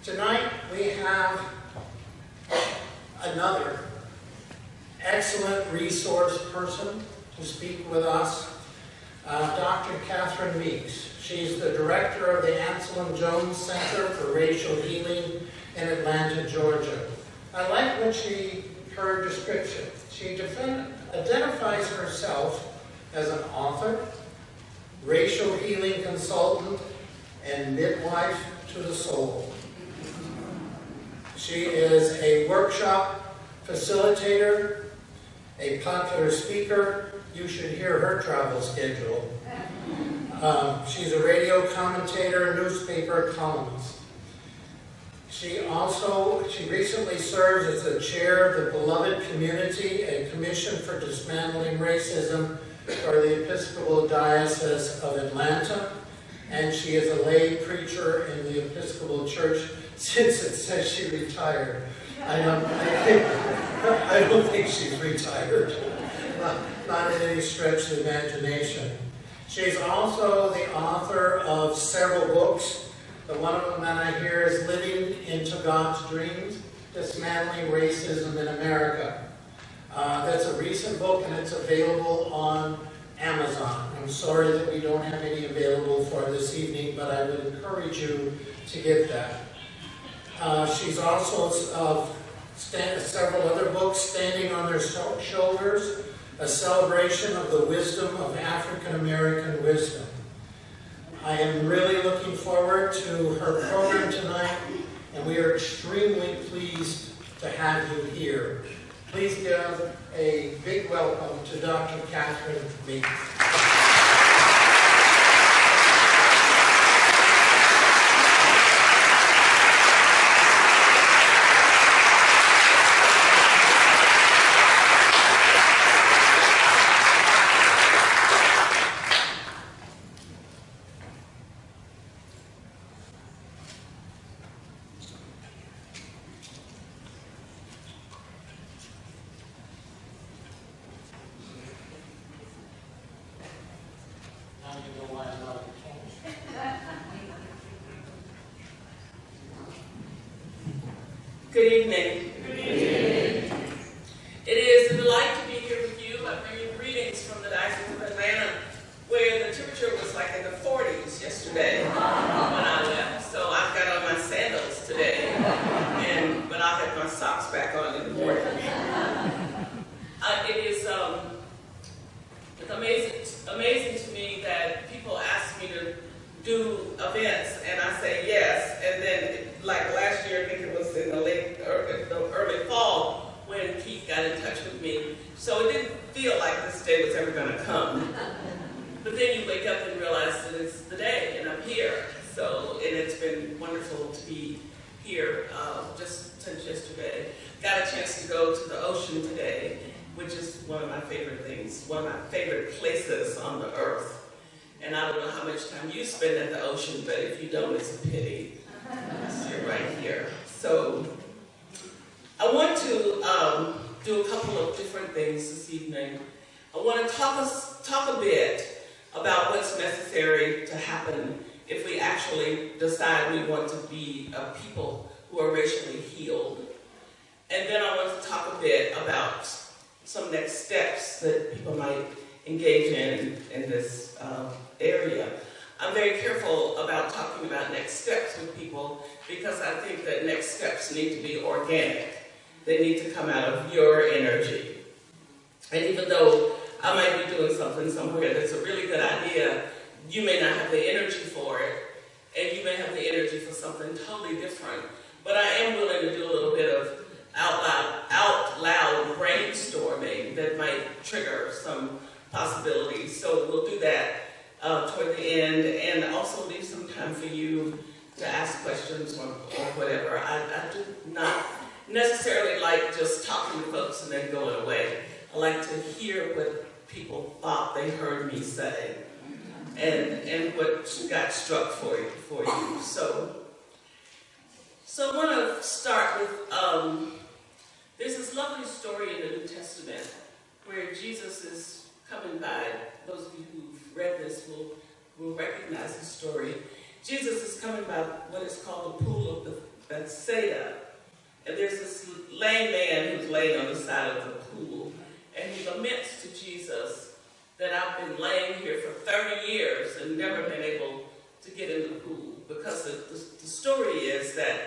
Tonight we have another excellent resource person to speak with us, Dr. Catherine Meeks. She's the director of the Anselm Jones Center for Racial Healing in Atlanta, Georgia. I like her description. She identifies herself as an author, racial healing consultant, and midwife to the soul. She is a workshop facilitator, a popular speaker. You should hear her travel schedule. She's a radio commentator, newspaper columnist. She recently serves as the chair of the Beloved Community, a commission for dismantling racism for the Episcopal Diocese of Atlanta, and she is a lay preacher in the Episcopal Church since it says she retired. I don't think she's retired, not in any stretch of the imagination. She's also the author of several books. The one of them that I hear is Living into God's Dreams, Dismantling Racism in America. That's a recent book and it's available on Amazon. I'm sorry that we don't have any available for this evening, but I would encourage you to get that. She's also several other books, Standing on Their Shoulders, a celebration of the wisdom of African American wisdom. I am really looking forward to her program tonight, and we are extremely pleased to have you here. Please give a big welcome to Dr. Catherine Meeks. Good evening. Good evening. It is a delight to be here with you. I bring you greetings from the Diocese of Atlanta, where the temperature was like in the 40s yesterday when I left. So I've got on my sandals today, but I'll have my socks back on in the morning. It's amazing to me that people ask me to do events, and I say yes, and then like last year, I think it was in the early fall when Keith got in touch with me. So it didn't feel like this day was ever going to come. But then you wake up and realize that it's the day, and I'm here. And it's been wonderful to be here just since yesterday. Got a chance to go to the ocean today, which is one of my favorite things, one of my favorite places on the earth. And I don't know how much time you spend at the ocean, but if you don't, it's a pity. You're right here. So I want to do a couple of different things this evening. I want to talk a bit about what's necessary to happen if we actually decide we want to be a people who are racially healed. And then I want to talk a bit about some next steps that people might engage in this area. I'm very careful about talking about next steps with people because I think that next steps need to be organic. They need to come out of your energy. And even though I might be doing something somewhere that's a really good idea, you may not have the energy for it, and you may have the energy for something totally different. But I am willing to do a little bit of out loud brainstorming that might trigger some possibilities. So we'll do that toward the end, and also leave some time for you to ask questions or whatever. I do not necessarily like just talking to folks and then going away. I like to hear what people thought they heard me say and what got struck for you. So I want to start with, there's this lovely story in the New Testament where Jesus is coming by. Those of you who've read this will recognize the story. Jesus is coming by what is called the pool of Bethsaida. And there's this lame man who's laying on the side of the pool, and he laments to Jesus that I've been laying here for 30 years and never been able to get in the pool. Because the story is that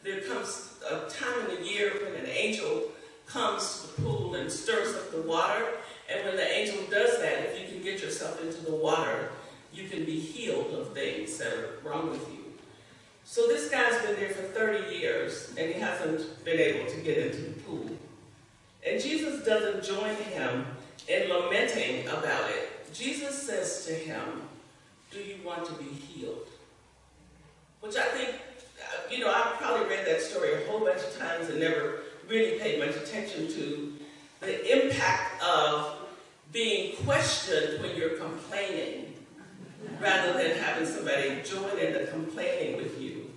there comes a time in the year when an angel comes to the pool and stirs up the water, and when the angel does that, if you can get yourself into the water, you can be healed of things that are wrong with you. So this guy's been there for 30 years, and he hasn't been able to get into the pool. And Jesus doesn't join him in lamenting about it. Jesus says to him, do you want to be healed? Which I think, I've probably read that story a whole bunch of times and never really paid much attention to the impact of being questioned when you're complaining, rather than having somebody join in the complaining with you.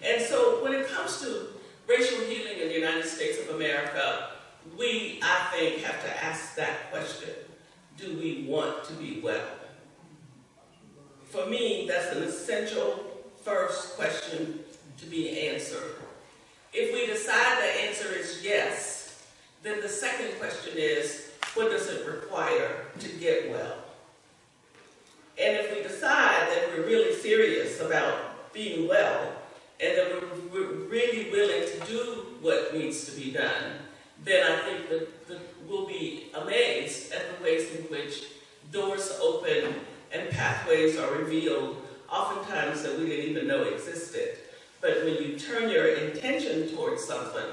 And so when it comes to racial healing in the United States of America, we, I think, have to ask that question. Do we want to be well? For me, that's an essential first question to be answered. If we decide the answer is yes, then the second question is, what does it require to get well? And if we decide that we're really serious about being well, and that we're really willing to do what needs to be done, then I think that we'll be amazed at the ways in which doors open and pathways are revealed, oftentimes that we didn't even know existed. But when you turn your intention towards something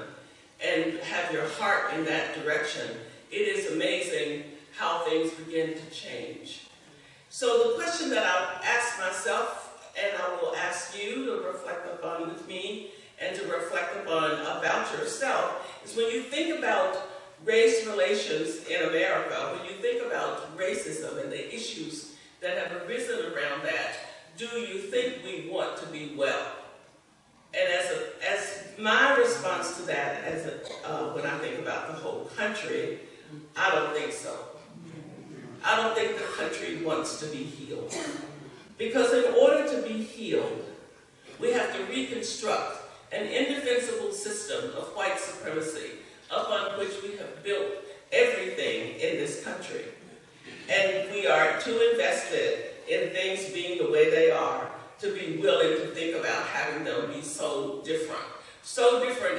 and have your heart in that direction, it is amazing how things begin to change. So the question that I'll ask myself, and I will ask you to reflect upon with me and to reflect upon about yourself, is when you think about race relations in America, when you think about racism and the issues that have arisen around that, do you think we want to be well? And as my response to that, when I think about the whole country, I don't think so. I don't think the country wants to be healed. Because in order to be healed, we have to reconstruct an indefensible system of white supremacy upon which we have built everything in this country. And we are too invested in things being the way they are to be willing to think about having them be so different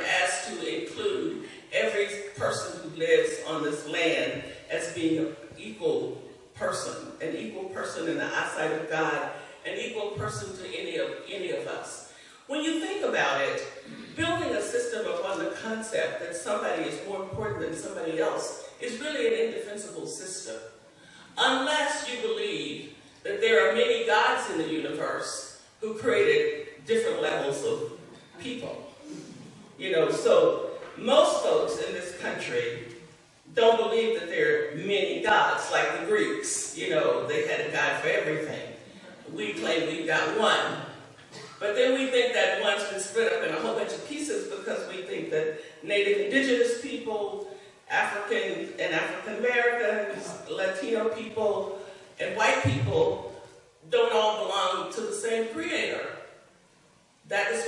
as to include every person who lives on this land as being an equal person in the eyesight of God, an equal person to any of us. When you think about it, building a system upon the concept that somebody is more important than somebody else is really an indefensible system. Unless you believe that there are many gods in the universe who created different levels of people. So most folks in this country don't believe that there are many gods, like the Greeks. They had a god for everything. We claim we've got one. But then we think that one's been split up in a whole bunch of pieces because we think that Native Indigenous people, African and African Americans, Latino people, and white people don't all belong to the same creator. That is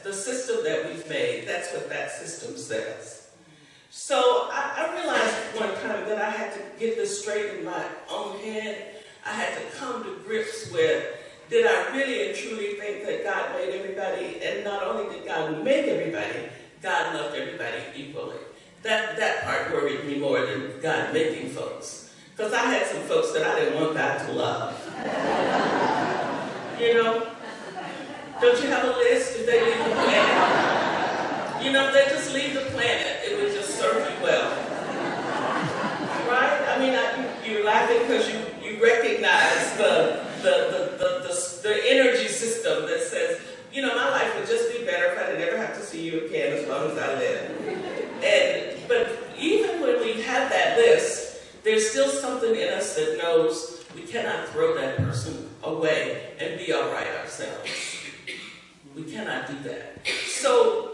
the system that we've made. That's what that system says. So I realized one time that I had to get this straight in my own head. I had to come to grips with, did I really and truly think that God made everybody? And not only did God make everybody, God loved everybody equally. That part worried me more than God making folks. Because I had some folks that I didn't want God to love. Don't you have a list if they leave the planet? They just leave the planet. It would just serve you well. Right? I mean, you're laughing because you recognize the energy system that says, my life would just be better if I didn't ever have to see you again as long as I live. But even when we have that list, there's still something in us that knows we cannot throw that person away and be all right ourselves. We cannot do that. So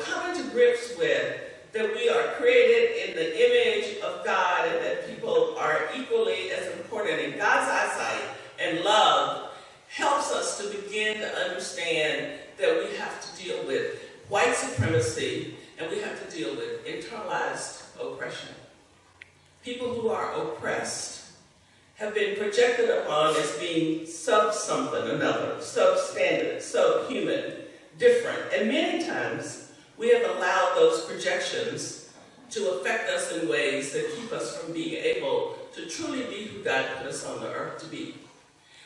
coming to grips with that we are created in the image of God and that people are equally as important in God's eyesight and love helps us to begin to understand that we have to deal with internalized oppression. People who are oppressed have been projected upon as being sub-something, another, substandard, subhuman, different. And many times we have allowed those projections to affect us in ways that keep us from being able to truly be who God put us on the earth to be.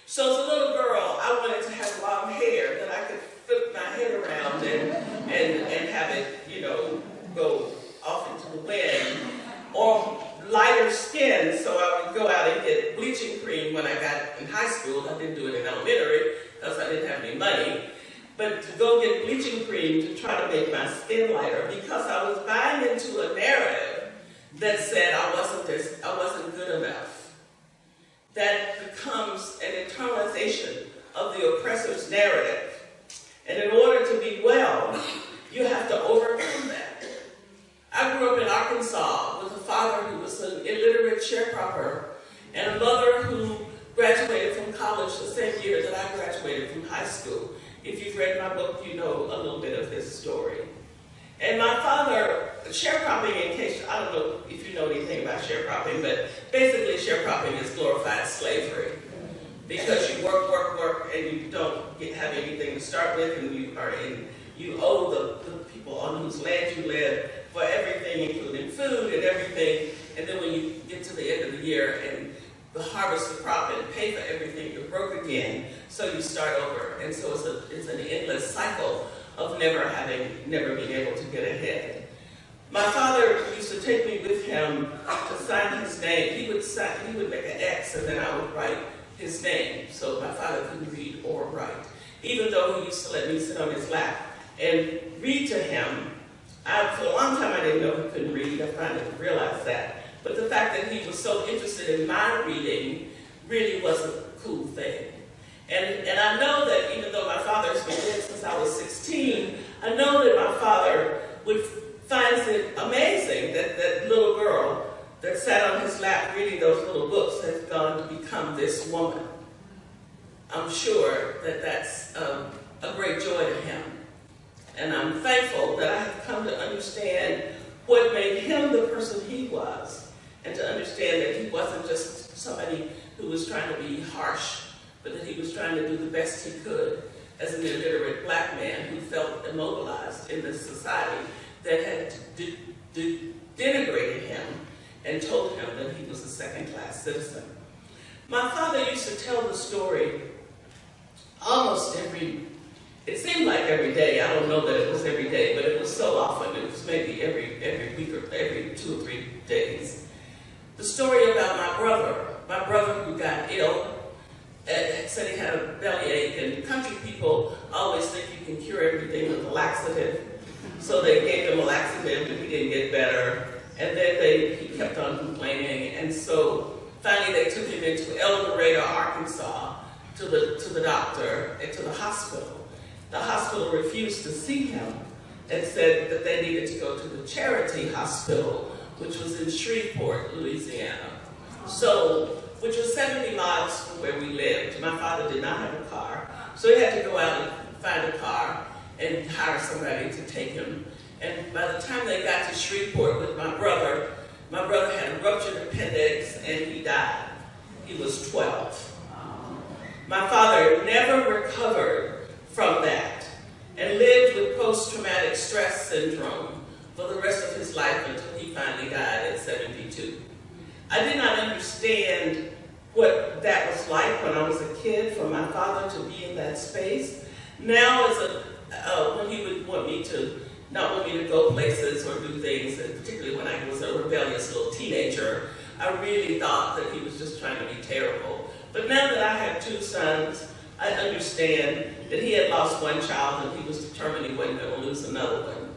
So as a little girl, I wanted to have long hair that I could flip my head around and have it, you know, go off into the wind. Or lighter skin, so I would go out and get bleaching cream when I got in high school. I didn't do it in elementary because I didn't have any money. But to go get bleaching cream to try to make my skin lighter because I was buying into a narrative that said I wasn't good enough. That becomes an internalization of the oppressor's narrative. And in order to be well, you have to overcome that. I grew up in Arkansas with a father who was an illiterate sharecropper and a mother who graduated from college the same year that I graduated from high school. If you've read my book, you know a little bit of his story. And my father, sharecropping, in case, I don't know if you know anything about sharecropping, but basically sharecropping is glorified slavery. Because you work, and you don't have anything to start with, and you owe the people on whose land you live for everything, including food and everything. And then when you get to the end of the year and harvest the crop and pay for everything, you're broke again. So you start over. And so it's an endless cycle of never being able to get ahead. My father used to take me with him to sign his name. He would make an X and then I would write his name. So my father couldn't read or write. Even though he used to let me sit on his lap and read to him. For a long time I didn't know he couldn't read. I finally realized that. But the fact that he was so interested in my reading really was a cool thing. And I know that even though my father's been dead since I was 16, I know that my father finds it amazing that that little girl that sat on his lap reading those little books has gone to become this woman. I'm sure that that's a great joy to him. And I'm thankful that I have come to understand what made him the person he was, and to understand that he wasn't just somebody who was trying to be harsh, but that he was trying to do the best he could as an illiterate black man who felt immobilized in this society that had denigrated him and told him that he was a second-class citizen. My father used to tell the story almost it seemed like every day. I don't know that it was every day, but it was so often. It was maybe every week or every 2 or 3 days. The story about my brother who got ill, said he had a bellyache, and country people always think you can cure everything with a laxative. So they gave him a laxative and he didn't get better. And then he kept on complaining. And so finally they took him into El Dorado, Arkansas, to the doctor and to the hospital. The hospital refused to see him and said that they needed to go to the charity hospital, which was in Shreveport, Louisiana. Which was 70 miles from where we lived. My father did not have a car, so he had to go out and find a car and hire somebody to take him. And by the time they got to Shreveport with my brother had a ruptured appendix and he died. He was 12. My father never recovered from that and lived with post-traumatic stress syndrome for the rest of his life until he finally died at 72. I did not understand what that was like when I was a kid for my father to be in that space. Now, when he would not want me to go places or do things, and particularly when I was a rebellious little teenager, I really thought that he was just trying to be terrible. But now that I have 2 sons, I understand that he had lost one child and he was determined he wasn't going to lose another one.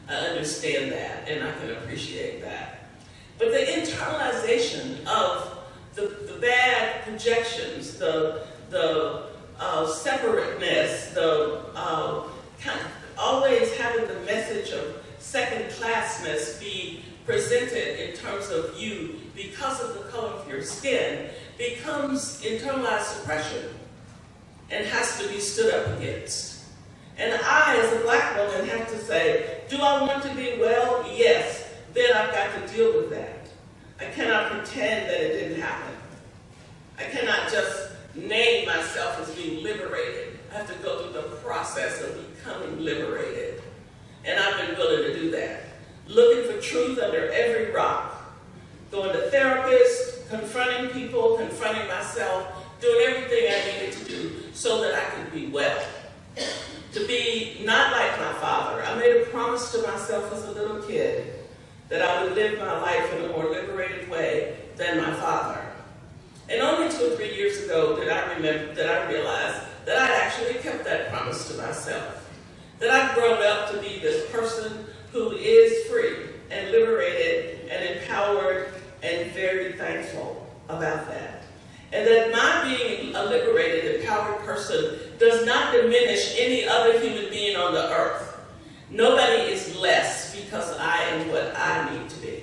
I understand that, and I can appreciate that. But the internalization of the bad projections, the separateness, always having the message of second-classness be presented in terms of you because of the color of your skin becomes internalized suppression and has to be stood up against. And I, as a black woman, have to say, do I want to be well? Yes. then I've got to deal with that. I cannot pretend that it didn't happen. I cannot just name myself as being liberated. I have to go through the process of becoming liberated. And I've been willing to do that. Looking for truth under every rock. Going to therapists, confronting people, confronting myself, doing everything I needed to do so that I could be well. To be not like my father. I made a promise to myself as a little kid that I would live my life in a more liberated way than my father. And only 2 or 3 years ago did I realize that I'd actually kept that promise to myself. That I've grown up to be this person who is free and liberated and empowered and very thankful about that. And that my being a liberated, empowered person does not diminish any other human being on the earth. Nobody is less because I am what I need to be.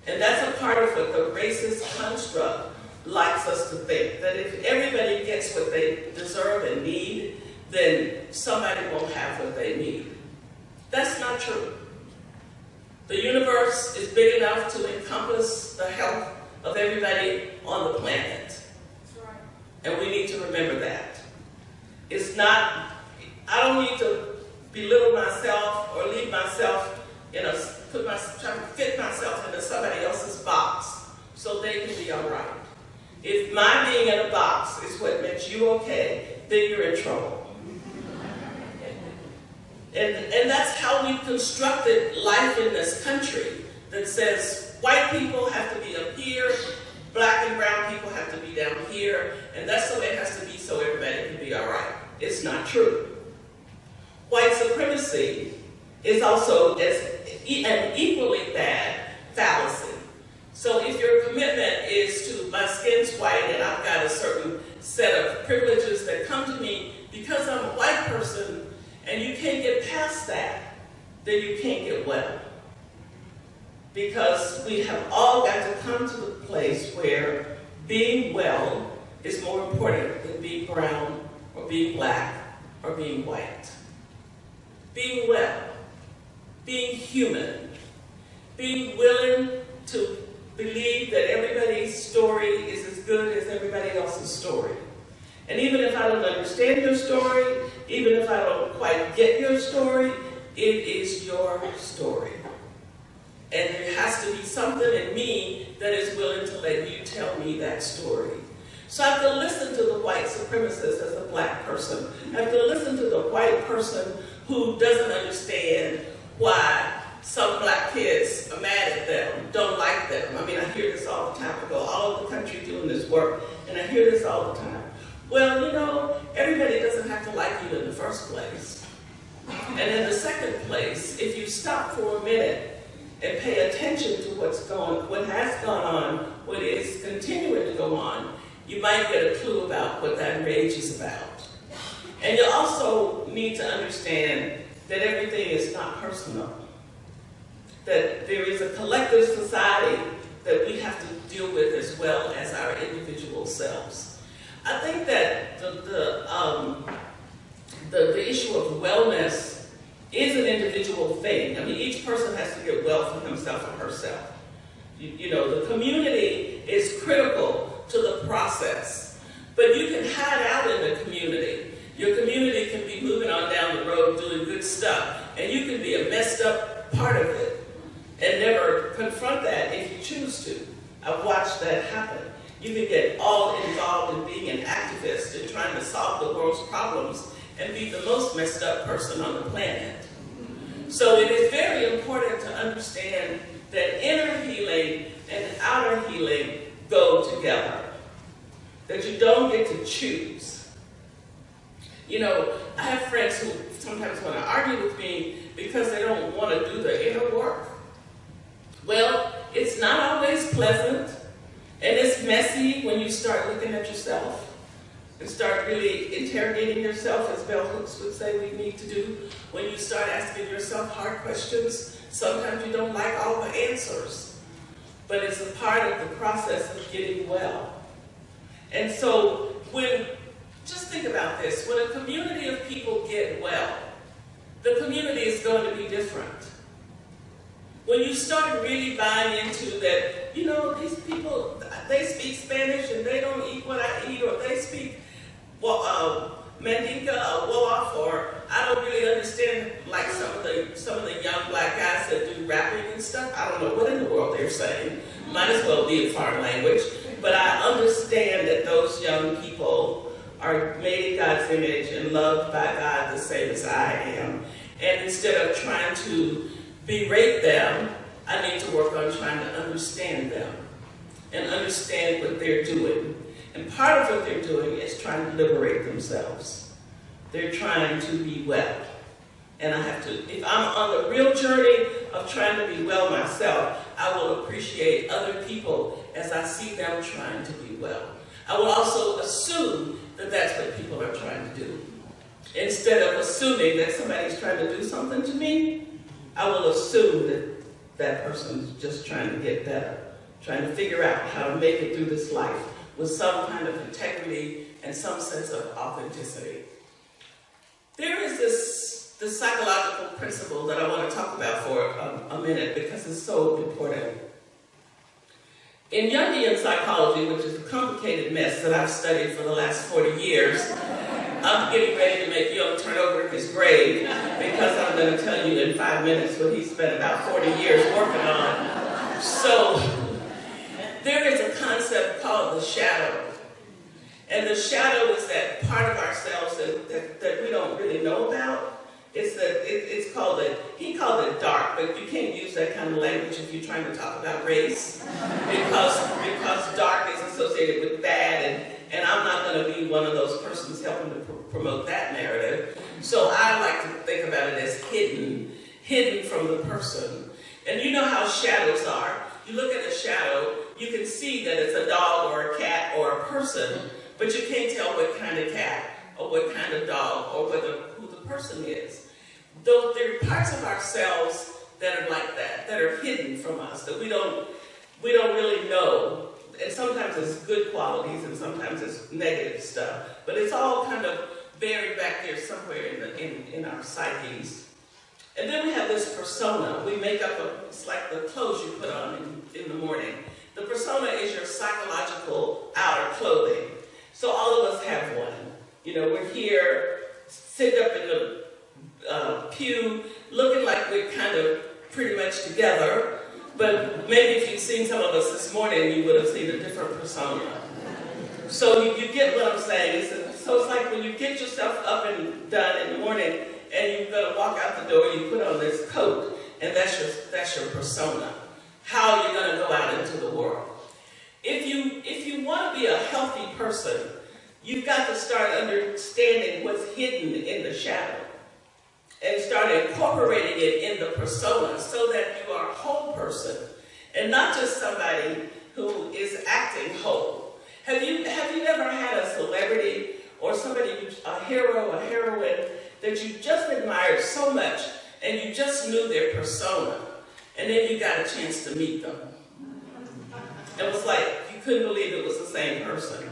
And that's a part of what the racist construct likes us to think, that if everybody gets what they deserve and need, then somebody won't have what they need. That's not true. The universe is big enough to encompass the health of everybody on the planet. That's right. And we need to remember that. It's not, I don't need to belittle myself or leave myself in a, try to fit myself into somebody else's box so they can be all right. If my being in a box is what makes you okay, then you're in trouble. And that's how we've constructed life in this country that says white people have to be up here, black and brown people have to be down here, and that's the way it has to be so everybody can be all right. It's not true. White supremacy is also an equally bad fallacy. So if your commitment is to my skin's white and I've got a certain set of privileges that come to me because I'm a white person, and you can't get past that, then you can't get well. Because we have all got to come to the place where being well is more important than being brown or being black or being white. Being well, being human, being willing to believe that everybody's story is as good as everybody else's story. And even if I don't understand your story, even if I don't quite get your story, it is your story. And there has to be something in me that is willing to let you tell me that story. So I have to listen to the white supremacist as a black person. I have to listen to the white person who doesn't understand why some black kids are mad at them, don't like them. I mean, I hear this all the time. I go all over the country doing this work, and I hear this all the time. Well, you know, everybody doesn't have to like you in the first place. And in the second place, if you stop for a minute and pay attention to what has gone on, what is continuing to go on, you might get a clue about what that rage is about. And you also need to understand that everything is not personal. That there is a collective society that we have to deal with as well as our individual selves. I think that the issue of wellness is an individual thing. I mean, each person has to get well for himself or herself. You know, the community is critical to the process, but you can hide out in the community. Your community can be moving on down the road doing good stuff, and you can be a messed up part of it and never confront that if you choose to. I've watched that happen. You can get all involved in being an activist and trying to solve the world's problems and be the most messed up person on the planet. So it is very important to understand that inner healing and outer healing go together. That you don't get to choose. You know, I have friends who sometimes want to argue with me because they don't want to do the inner work. Well, it's not always pleasant. And it's messy when you start looking at yourself and start really interrogating yourself, as Bell Hooks would say we need to do. When you start asking yourself hard questions, sometimes you don't like all the answers. But it's a part of the process of getting well. And so just think about this. When a community of people get well, the community is going to be different. When you start really buying into that, you know, these people, they speak Spanish and they don't eat what I eat, or they speak Mandinka or Wolof, or I don't really understand like some of the young black guys that do rapping and stuff. I don't know what in the world they're saying. Might as well be a foreign language. But I understand that those young people are made in God's image and loved by God the same as I am. And instead of trying to berate them, I need to work on trying to understand them and understand what they're doing. And part of what they're doing is trying to liberate themselves. They're trying to be well. And I have to, if I'm on the real journey of trying to be well myself, I will appreciate other people as I see them trying to be well. I will also assume that that's what people are trying to do. Instead of assuming that somebody's trying to do something to me, I will assume that that person's just trying to get better, trying to figure out how to make it through this life with some kind of integrity and some sense of authenticity. There is this psychological principle that I want to talk about for a minute because it's so important. In Jungian psychology, which is a complicated mess that I've studied for the last 40 years, I'm getting ready to make Jung turn over in his grave because I'm going to tell you in 5 minutes what he spent about 40 years working on. So there is a concept called the shadow. And the shadow is that part of ourselves that we don't really know about. It's called he called it dark, but you can't use that kind of language if you're trying to talk about race. Because dark is associated with bad, and I'm not going to be one of those persons helping to promote that narrative. So I like to think about it as hidden from the person. And you know how shadows are. You look at a shadow, you can see that it's a dog or a cat or a person, but you can't tell what kind of cat or what kind of dog or who the person is. Though there are parts of ourselves that are like that are hidden from us, that we don't really know. And sometimes it's good qualities and sometimes it's negative stuff. But it's all kind of buried back there somewhere in our psyches. And then we have this persona. We make up it's like the clothes you put on in the morning. The persona is your psychological outer clothing. So all of us have one. You know, we're here, sitting up in the pew, looking like we're kind of pretty much together. But maybe if you'd seen some of us this morning, you would have seen a different persona. So you get what I'm saying. So it's like when you get yourself up and done in the morning, and you're going to walk out the door, you put on this coat, and that's your persona. How you're going to go out into the world. If you want to be a healthy person, you've got to start understanding what's hidden in the shadow and start incorporating it in the persona so that you are a whole person and not just somebody who is acting whole. Have you ever had a celebrity or somebody, a hero, a heroine, that you just admired so much and you just knew their persona, and then you got a chance to meet them? It was like you couldn't believe it was the same person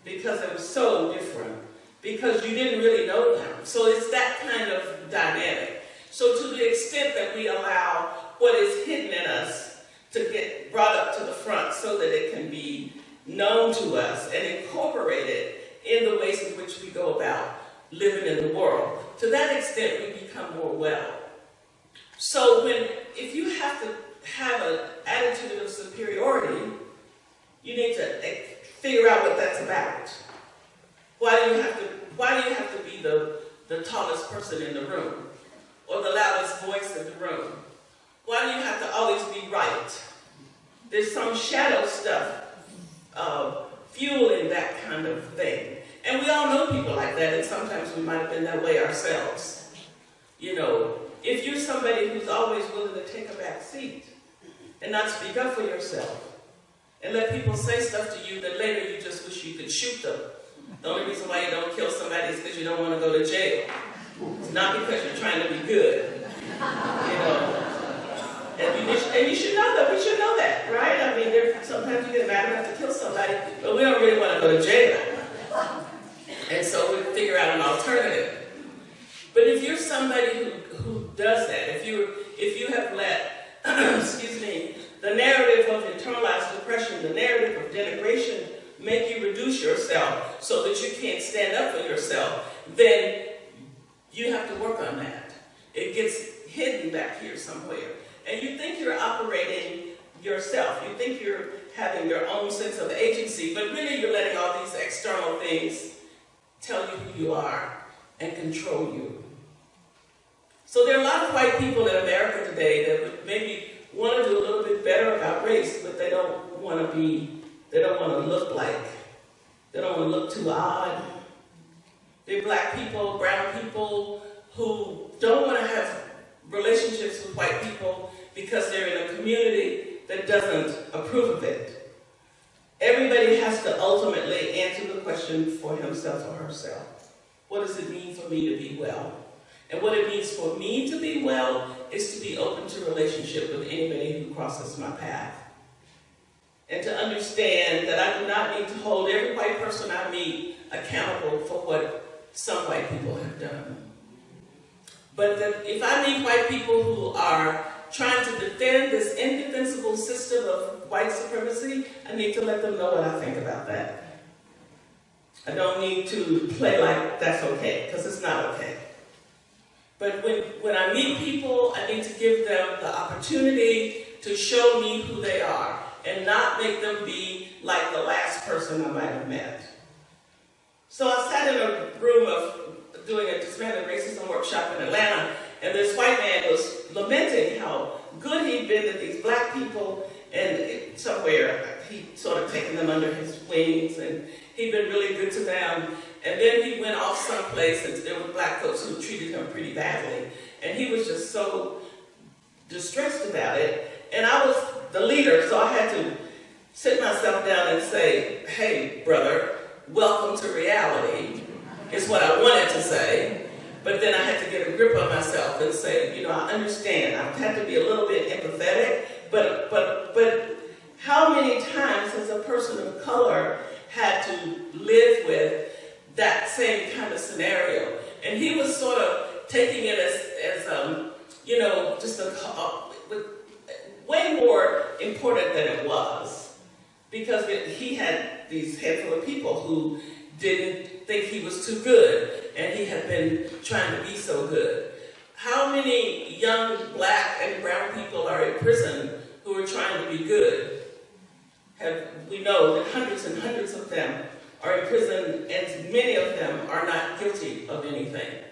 because it was so different, because you didn't really know them. So it's that kind of dynamic. So to the extent that we allow what is hidden in us to get brought up to the front so that it can be known to us and incorporated in the ways in which we go about living in the world, to that extent we become more well. So if you have to have an attitude of superiority, you need to figure out what that's about. Why do you have to be the tallest person in the room or the loudest voice in the room? Why do you have to always be right? There's some shadow stuff fueling that kind of thing. And we all know people like that, and sometimes we might have been that way ourselves. You know, if you're somebody who's always willing to take a back seat and not speak up for yourself and let people say stuff to you that later you just wish you could shoot them. The only reason why you don't kill somebody is because you don't want to go to jail. It's not because you're trying to be good. You know. And you should know that. We should know that, right? I mean, sometimes you get mad enough to kill somebody, but we don't really want to go to jail. And so we figure out an alternative. But if you're somebody who does that, if you have let excuse me, the narrative of internalized depression, the narrative of denigration, make you reduce yourself so that you can't stand up for yourself, then you have to work on that. It gets hidden back here somewhere. And you think you're operating yourself. You think you're having your own sense of agency, but really you're letting all these external things tell you who you are and control you. So there are a lot of white people in America today that would maybe want to do a little bit better about race, but they don't want to look like, they don't want to look too odd. There are black people, brown people who don't want to have relationships with white people because they're in a community that doesn't approve of it. Everybody has to ultimately answer the question for himself or herself. What does it mean for me to be well? And what it means for me to be well is to be open to relationship with anybody who crosses my path. And to understand that I do not need to hold every white person I meet accountable for what some white people have done. But that if I meet white people who are trying to defend this indefensible system of white supremacy, I need to let them know what I think about that. I don't need to play like that's okay, because it's not okay. But when I meet people, I need to give them the opportunity to show me who they are and not make them be like the last person I might have met. So I sat in a room of doing a dismantling racism workshop in Atlanta, and this white man was lamenting how good he'd been to these black people, and somewhere he'd sort of taken them under his wings, and he'd been really good to them. And then he went off someplace, and there were black folks who treated him pretty badly, and he was just so distressed about it. And I was the leader, so I had to sit myself down and say, hey, brother, welcome to reality, is what I wanted to say. But then I had to get a grip on myself and say, you know, I understand. I've had to be a little bit empathetic, but how many times has a person of color had to live with that same kind of scenario? And he was sort of taking it as you know, just way more important than it was, because he had these handful of people who didn't think he was too good, and he had been trying to be so good. How many young black and brown people are in prison who are trying to be good? We know that hundreds and hundreds of them are in prison, and many of them are not guilty of anything.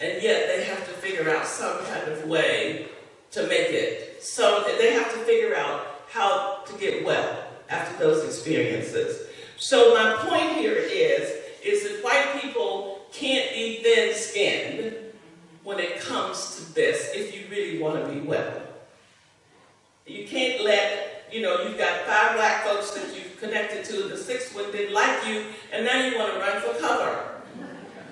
And yet they have to figure out some kind of way to make it. So they have to figure out how to get well after those experiences. So my point here is that white people can't be thin-skinned when it comes to this if you really want to be well. You can't let, you know, you've got 5 black folks that you've connected to, the 6th one didn't like you, and now you want to run for cover.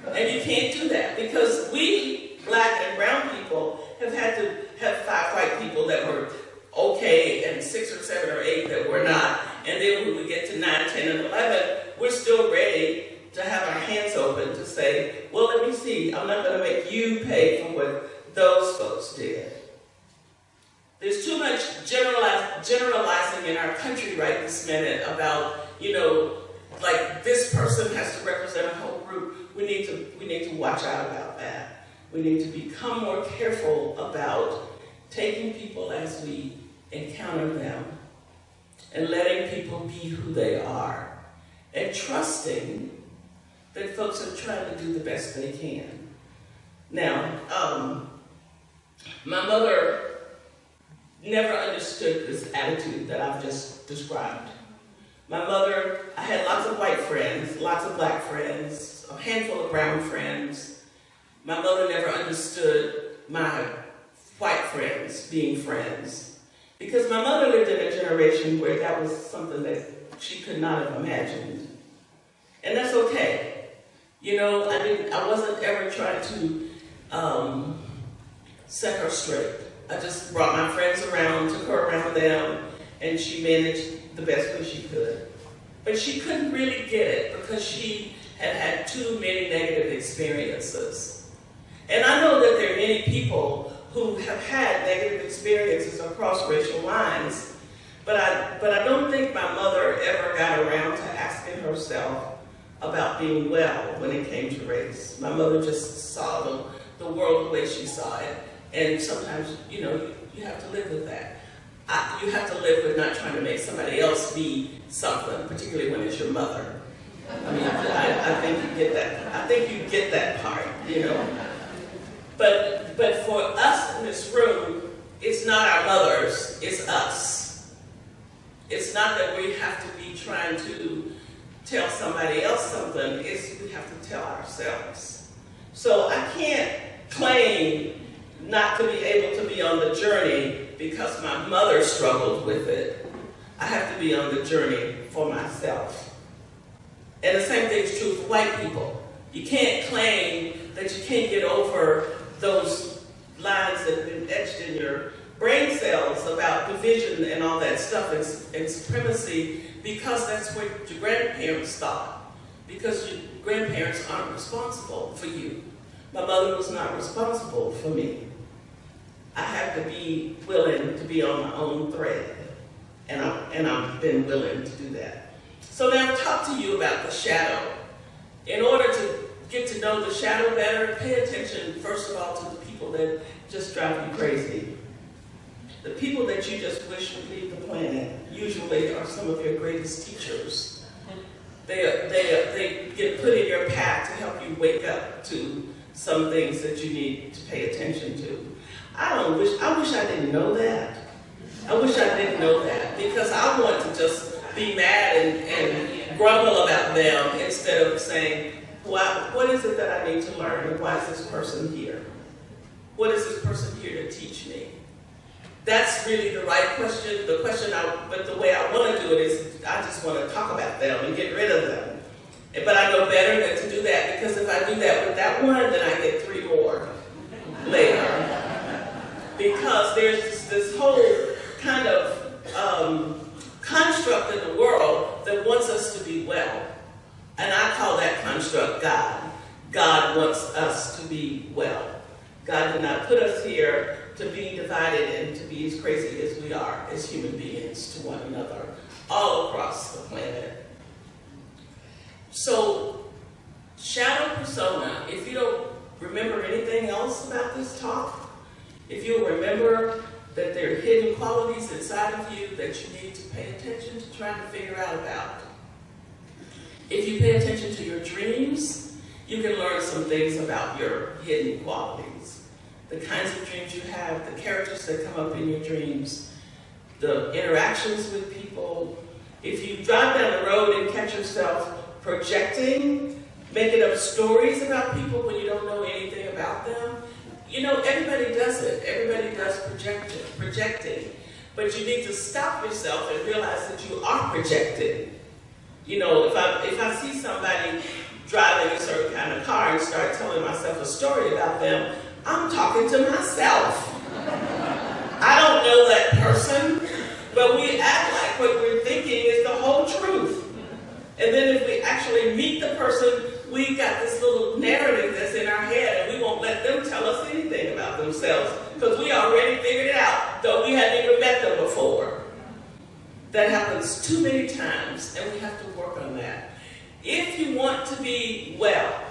And you can't do that, because we, black and brown people, have had to have 5 white people that were okay and 6 or 7 or 8 that were not. And then when we get to 9, 10, and 11, we're still ready to have our hands open to say, well, let me see, I'm not going to make you pay for what those folks did. There's too much generalizing in our country right this minute about, you know, like this person has to represent a whole group. We need to watch out about that. We need to become more careful about taking people as we encounter them and letting people be who they are and trusting that folks are trying to do the best they can. Now, my mother never understood this attitude that I've just described. My mother, I had lots of white friends, lots of black friends, a handful of brown friends. My mother never understood my white friends being friends, because my mother lived in a generation where that was something that she could not have imagined. And that's okay. You know, I wasn't ever trying to set her straight. I just brought my friends around, took her around them, and she managed the best way she could. But she couldn't really get it because she had had too many negative experiences. And I know that there are many people who have had negative experiences across racial lines, but I don't think my mother ever got around to asking herself about being well when it came to race. My mother just saw the world the way she saw it, and sometimes, you know, you have to live with that. You have to live with not trying to make somebody else be something, particularly when it's your mother. I mean, I think you get that. I think you get that part, you know. But for us in this room, it's not our mothers, it's us. It's not that we have to be trying to tell somebody else something, it's we have to tell ourselves. So I can't claim not to be able to be on the journey because my mother struggled with it. I have to be on the journey for myself. And the same thing is true for white people. You can't claim that you can't get over those lines that have been etched in your brain cells about division and all that stuff and supremacy because that's what your grandparents thought. Because your grandparents aren't responsible for you. My mother was not responsible for me. I have to be willing to be on my own thread. And I've been willing to do that. So now I've talked to you about the shadow. In order to get to know the shadow better, pay attention, first of all, to the people that just drive you crazy. The people that you just wish would leave the planet usually are some of your greatest teachers. They get put in your path to help you wake up to some things that you need to pay attention to. I wish I didn't know that. I wish I didn't know that because I want to just be mad and grumble about them instead of saying, what is it that I need to learn and why is this person here? What is this person here to teach me? That's really the right question. But the way I want to do it is I just want to talk about them and get rid of them. But I know better than to do that because if I do that with that one, then I get 3 more later. Because there's this whole kind of construct in the world that wants us to be well. And I call that construct God. God wants us to be well. God did not put us here to be divided and to be as crazy as we are as human beings to one another all across the planet. So, shadow persona, if you don't remember anything else about this talk, if you'll remember that there are hidden qualities inside of you that you need to pay attention to trying to figure out about. If you pay attention to your dreams, you can learn some things about your hidden qualities. The kinds of dreams you have, the characters that come up in your dreams, the interactions with people. If you drive down the road and catch yourself projecting, making up stories about people when you don't know anything about them, you know, everybody does it. Everybody does projecting. But you need to stop yourself and realize that you are projecting. You know, if I see somebody driving a certain kind of car and start telling myself a story about them, I'm talking to myself. I don't know that person, but we act like what we're thinking is the whole truth. And then if we actually meet the person, we got this little narrative that's in our head, and we won't let them tell us anything about themselves because we already figured it out, though we hadn't even met them before. That happens too many times, and we have to work on that. If you want to be well,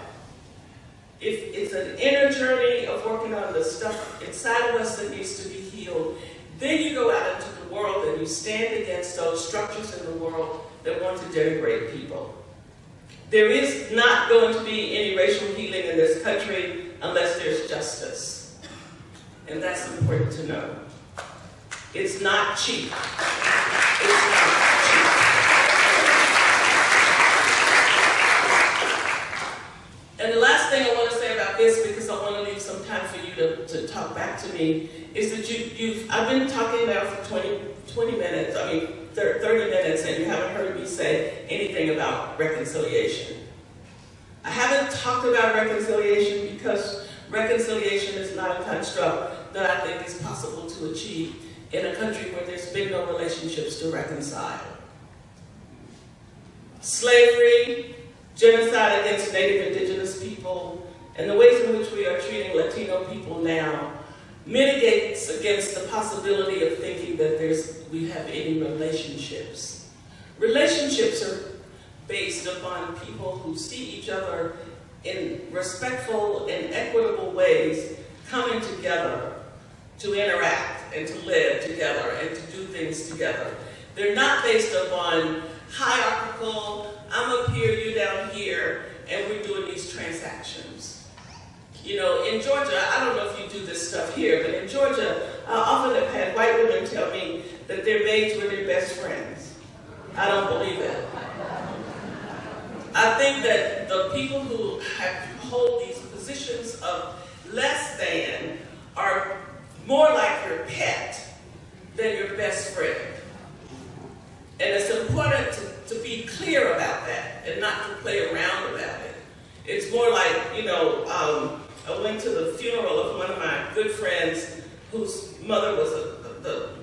if it's an inner journey of working on the stuff inside of us that needs to be healed, then you go out into the world and you stand against those structures in the world that want to denigrate people. There is not going to be any racial healing in this country unless there's justice. And that's important to know. It's not cheap. It's not cheap. And the last thing I want to say about this, because I want to leave some time for you to talk back to me, is that I've been talking now for 20 minutes, 30 minutes, and you haven't heard me say anything about reconciliation. I haven't talked about reconciliation because reconciliation is not a construct that I think is possible to achieve in a country where there's been no relationships to reconcile. Slavery, genocide against Native Indigenous people, and the ways in which we are treating Latino people now mitigates against the possibility of thinking that we have any relationships. Relationships are based upon people who see each other in respectful and equitable ways coming together to interact and to live together and to do things together. They're not based upon hierarchical, I'm up here, you down here, and we're doing these transactions. You know, in Georgia, I don't know if you do this stuff here, but in Georgia, I often have had white women tell me that their maids were their best friends. I don't believe that. I think that the people who hold these positions of less than are more like your pet than your best friend. And it's important to be clear about that and not to play around about it. It's more like, you know, I went to the funeral of one of my good friends whose mother was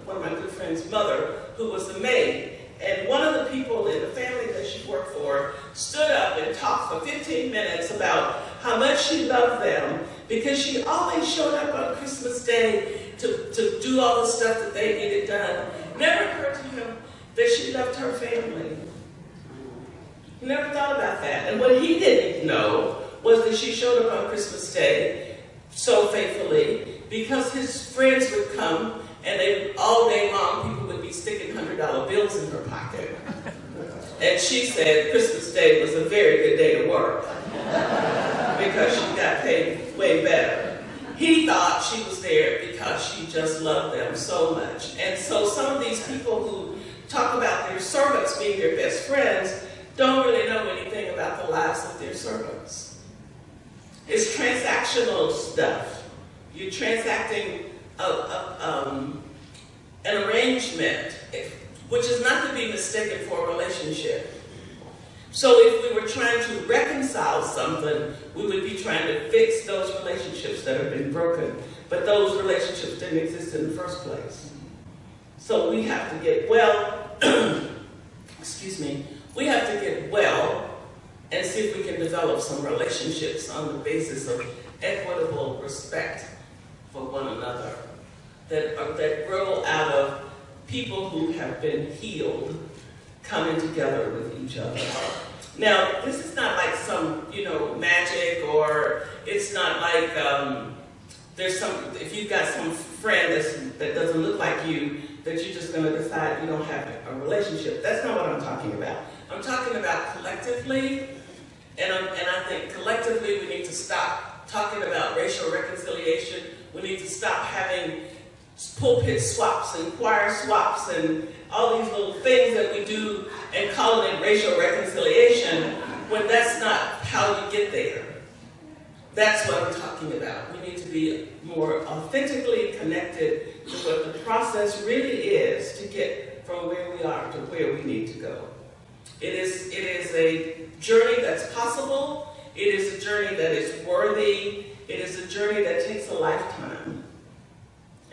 one of my good friend's mother, who was a maid. And one of the people in the family that she worked for stood up and talked for 15 minutes about how much she loved them because she always showed up on Christmas Day to do all the stuff that they needed done. Never occurred to him that she loved her family. He never thought about that. And what he didn't know was that she showed up on Christmas Day so faithfully because his friends would come and all day long people would be sticking $100 bills in her pocket. And she said Christmas Day was a very good day to work because she got paid way better. He thought she was there because she just loved them so much. And so some of these people who talk about their servants being their best friends don't really know anything about the lives of their servants. It's transactional stuff. You're transacting an arrangement, which is not to be mistaken for a relationship. So if we were trying to reconcile something, we would be trying to fix those relationships that have been broken. But those relationships didn't exist in the first place. So we have to get well, excuse me, we have to get well and see if we can develop some relationships on the basis of equitable respect for one another that grow out of people who have been healed coming together with each other. Now, this is not like some, you know, magic, or it's not like there's some, if you've got some friend that doesn't look like you, that you're just going to decide you don't have a relationship. That's not what I'm talking about. I'm talking about collectively, and I think collectively we need to stop talking about racial reconciliation. We need to stop having pulpit swaps and choir swaps and all these little things that we do and calling it racial reconciliation when that's not how you get there. That's what I'm talking about. We need to be more authentically connected to what the process really is to get from where we are to where we need to go. It is a journey that's possible. It is a journey that is worthy. It is a journey that takes a lifetime.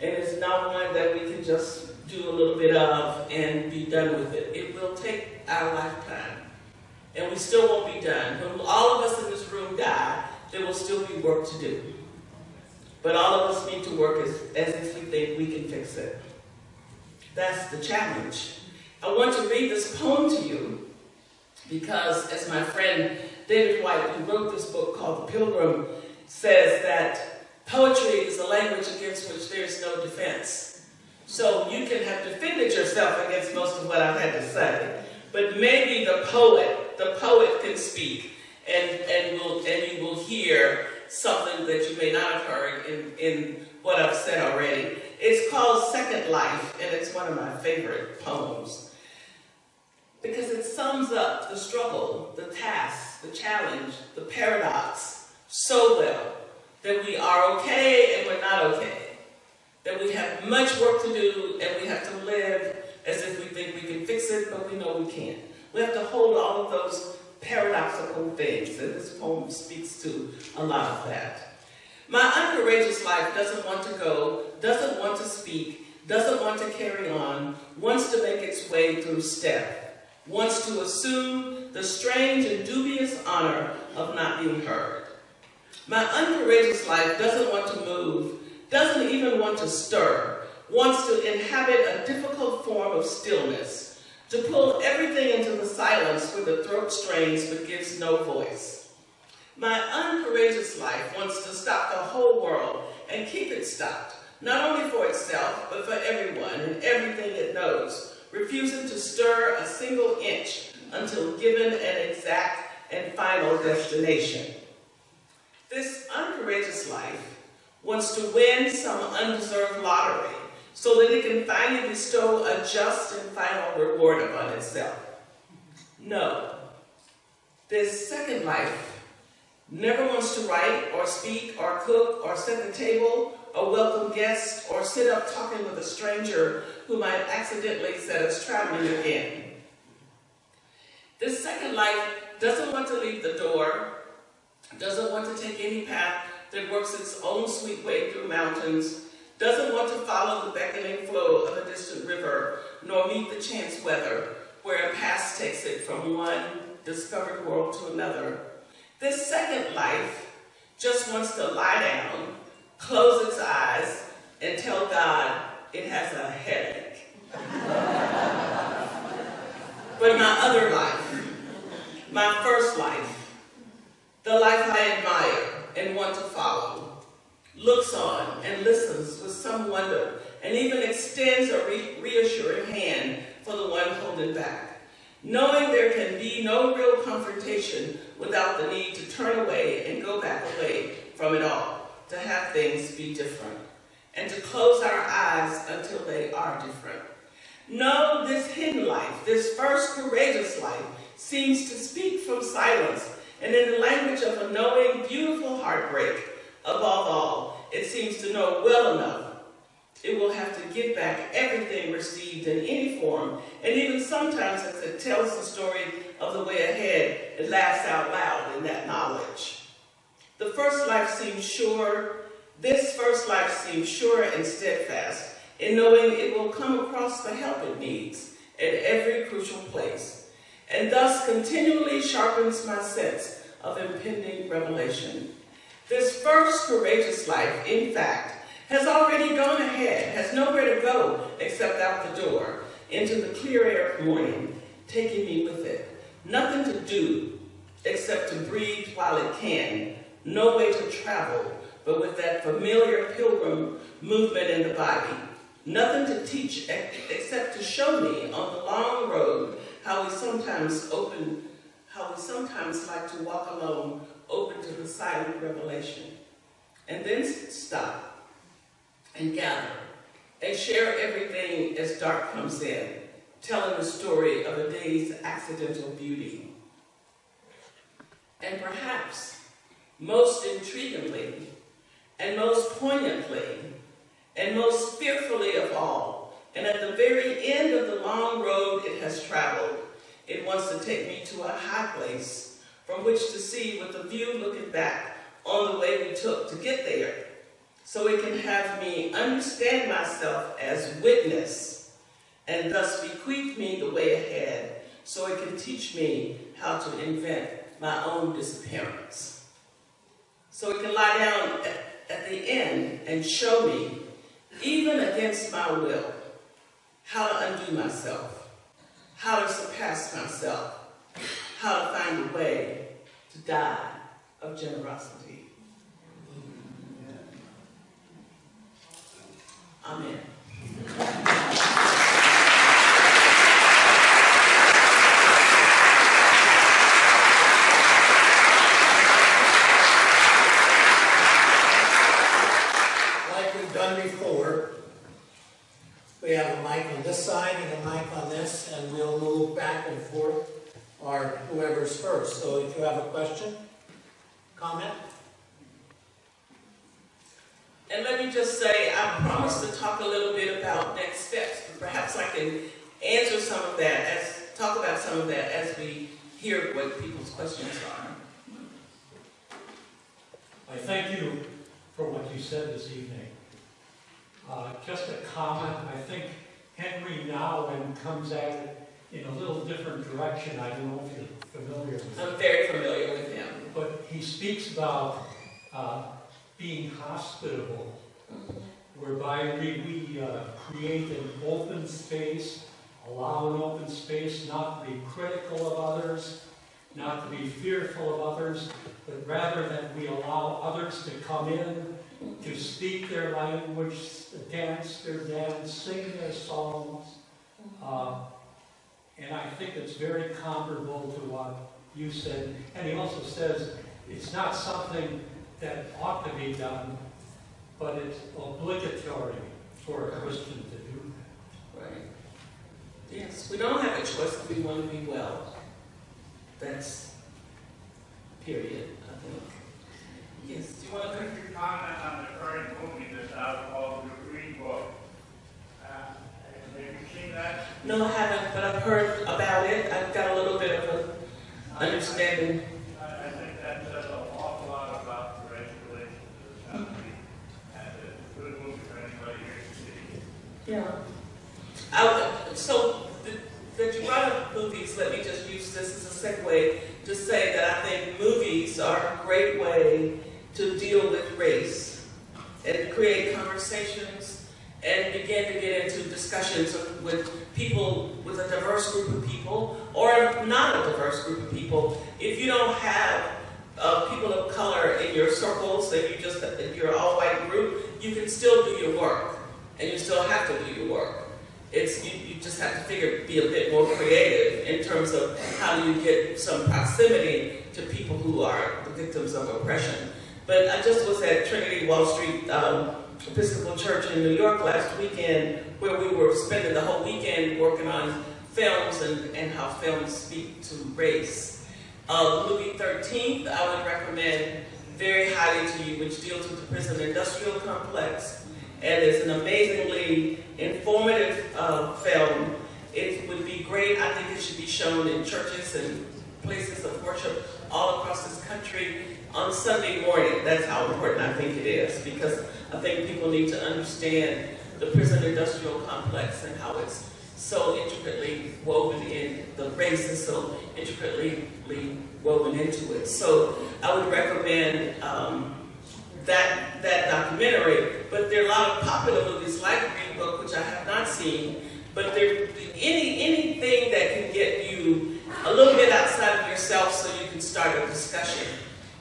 And it's not one that we can just do a little bit of and be done with it. It will take our lifetime. And we still won't be done. When all of us in this room die, there will still be work to do. But all of us need to work as if we think we can fix it. That's the challenge. I want to read this poem to you because, as my friend David White, who wrote this book called The Pilgrim, says that poetry is a language against which there's no defense. So you can have defended yourself against most of what I've had to say, but maybe the poet can speak, and you will hear something that you may not have heard in what I've said already. It's called Second Life, and it's one of my favorite poems because it sums up the struggle, the task, the challenge, the paradox so well that we are okay and we're not okay, that we have much work to do and we have to live as if we think we can fix it, but we know we can't. We have to hold all of those paradoxical things, and this poem speaks to a lot of that. My uncourageous life doesn't want to go, doesn't want to speak, doesn't want to carry on, wants to make its way through step, wants to assume the strange and dubious honor of not being heard. My uncourageous life doesn't want to move, doesn't even want to stir, wants to inhabit a difficult form of stillness, to pull everything into the silence where the throat strains but gives no voice. My uncourageous life wants to stop the whole world and keep it stopped, not only for itself, but for everyone and everything it knows, refusing to stir a single inch until given an exact and final destination. This uncourageous life wants to win some undeserved lottery so that it can finally bestow a just and final reward upon itself. No, this second life never wants to write or speak or cook or set the table or welcome guests or sit up talking with a stranger who might accidentally set us traveling again. This second life doesn't want to leave the door, doesn't want to take any path that works its own sweet way through mountains, doesn't want to follow the beckoning flow of a distant river, nor meet the chance weather where a path takes it from one discovered world to another. This second life just wants to lie down, close its eyes, and tell God it has a headache. But my other life, my first life, the life I admire and want to follow, looks on and listens with some wonder and even extends a reassuring hand for the one holding back, knowing there can be no real confrontation without the need to turn away and go back away from it all, to have things be different, and to close our eyes until they are different. No, this hidden life, this first courageous life, seems to speak from silence and in the language of a knowing, beautiful heartbreak. Above all, it seems to know well enough it will have to give back everything received in any form, and even sometimes as it tells the story of the way ahead, it laughs out loud in that knowledge. The first life seems sure, this first life seems sure and steadfast in knowing it will come across the help it needs at every crucial place, and thus continually sharpens my sense of impending revelation. This first courageous life, in fact, has already gone ahead, has nowhere to go except out the door, into the clear air of morning, taking me with it. Nothing to do except to breathe while it can, no way to travel, but with that familiar pilgrim movement in the body. Nothing to teach except to show me on the long road how we sometimes like to walk alone, open to the silent revelation, and then stop and gather and share everything as dark comes in, telling the story of a day's accidental beauty. And perhaps most intriguingly and most poignantly and most fearfully of all, and at the very end of the long road it has traveled, it wants to take me to a high place from which to see with a view looking back on the way we took to get there, so it can have me understand myself as witness and thus bequeath me the way ahead, so it can teach me how to invent my own disappearance. So it can lie down at the end and show me, even against my will, how to undo myself, how to surpass myself, how to find a way to die of generosity. Amen. Like we've done before, we have a mic on this side and a mic on this, and we'll move back and forth, or whoever's first. So if you have a question, comment. And let me just say, I promised to talk a little bit about next steps. Perhaps I can answer some of that, talk about some of that as we hear what people's questions are. I thank you for what you said this evening. Just a comment, I think Henry Nouwen comes at it in a little different direction. I don't know if you're familiar with him. I'm very familiar with him. But he speaks about being hospitable. Mm-hmm. whereby we create an open space, allow an open space, not to be critical of others, not to be fearful of others, but rather that we allow others to come in, to speak their language, dance their dance, sing their songs. And I think it's very comparable to what you said. And he also says it's not something that ought to be done, but it's obligatory for a Christian to do that. Right. Yes, we don't have a choice if we want to be well. That's period, I think. Yes, do you want to? Could you comment on the current movie that's out called The Green Book? Have you seen that? No, I haven't, but I've heard about it. I've got a little bit of an understanding. I think that says an awful lot about the race relations in this country, and it's a good movie for anybody here to see. Yeah. So, that you brought up movies, let me just use this as a segue to say that I think movies are a great way to deal with race and create conversations and begin to get into discussions with people, with a diverse group of people, or not a diverse group of people. If you don't have people of color in your circles, and if you're an all-white group, you can still do your work, and you still have to do your work. You just have to be a bit more creative in terms of how do you get some proximity to people who are the victims of oppression. But I just was at Trinity Wall Street Episcopal Church in New York last weekend, where we were spending the whole weekend working on films and how films speak to race. The movie 13th, I would recommend very highly to you, which deals with the prison industrial complex. And it's an amazingly informative film. It would be great. I think it should be shown in churches and places of worship all across this country on Sunday morning. That's how important I think it is, because I think people need to understand the prison industrial complex and how it's so intricately woven in, the race is so intricately woven into it. So I would recommend that documentary, but there are a lot of popular movies like Green Book, which I have not seen, but anything that can get you a little bit outside of yourself so you can start a discussion,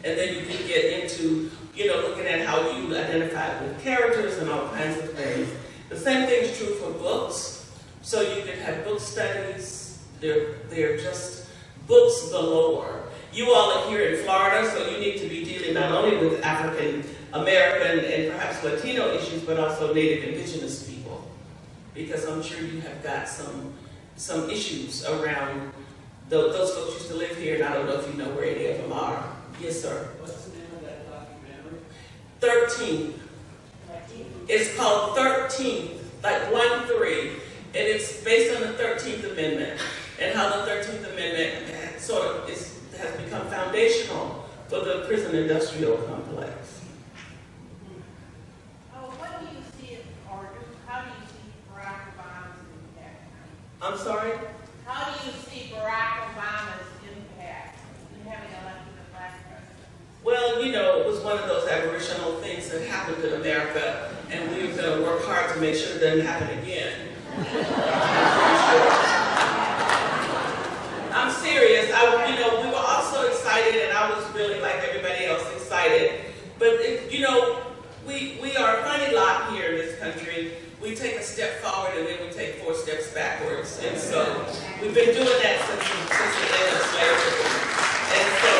and then you can get into, looking at how you identify with characters and all kinds of things. The same thing is true for books, so you can have book studies. They're just books galore. You all are here in Florida, so you need to be dealing not only with African American and perhaps Latino issues, but also Native Indigenous people, because I'm sure you have got some issues around those folks used to live here, and I don't know if you know where any of them are. Yes, sir. What's the name of that documentary? 13th. It's called 13th, like 1-3, and it's based on the 13th Amendment and how the 13th Amendment sort of has become foundational for the prison industrial complex. What do you see, how do you see Barack Obama's impact? I'm sorry? How do you see Barack Obama's impact in having elected a black president? Well, it was one of those aboriginal things that happened in America, and we were going to work hard to make sure it doesn't happen again. I'm serious. We were all so excited, and I was really, like everybody else, excited. But, we are a funny lot here in this country. We take a step forward, and then we take 4 steps backwards. And so we've been doing that since the end of slavery. And so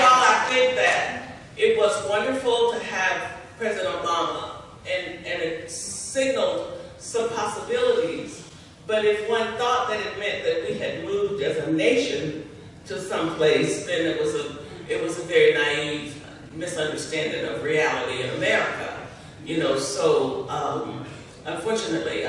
while I think that it was wonderful to have President Obama, and it signaled some possibilities, but if one thought that it meant that we had moved as a nation to some place, then it was a very naive misunderstanding of reality in America. So unfortunately,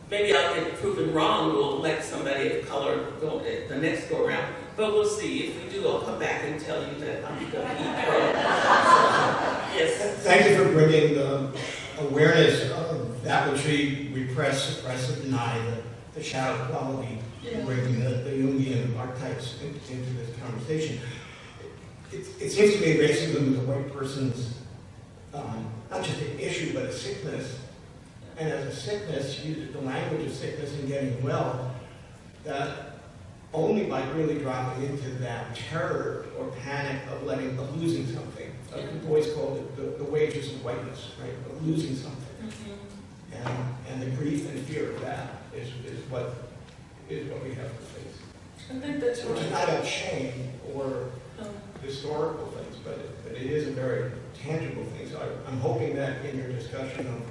maybe I'll get proven wrong. We'll elect somebody of color the next go around, but we'll see. If we do, I'll come back and tell you that I'm going to eat pro. Yes. Thank you for bringing the awareness of that which we repress, suppress, and deny, the shadow quality, bringing the Jungian archetypes into this conversation. It seems to me racism is a white person's, not not just an issue, but a sickness. And as a sickness, the language of sickness and getting well, that only by really dropping into that terror or panic of losing something. We've always called it the wages of whiteness, right? Of losing something. And the grief and fear of that is what we have to face. I think that's right. Which is not about shame or historical things, but it is a very tangible thing. So I'm hoping that in your discussion of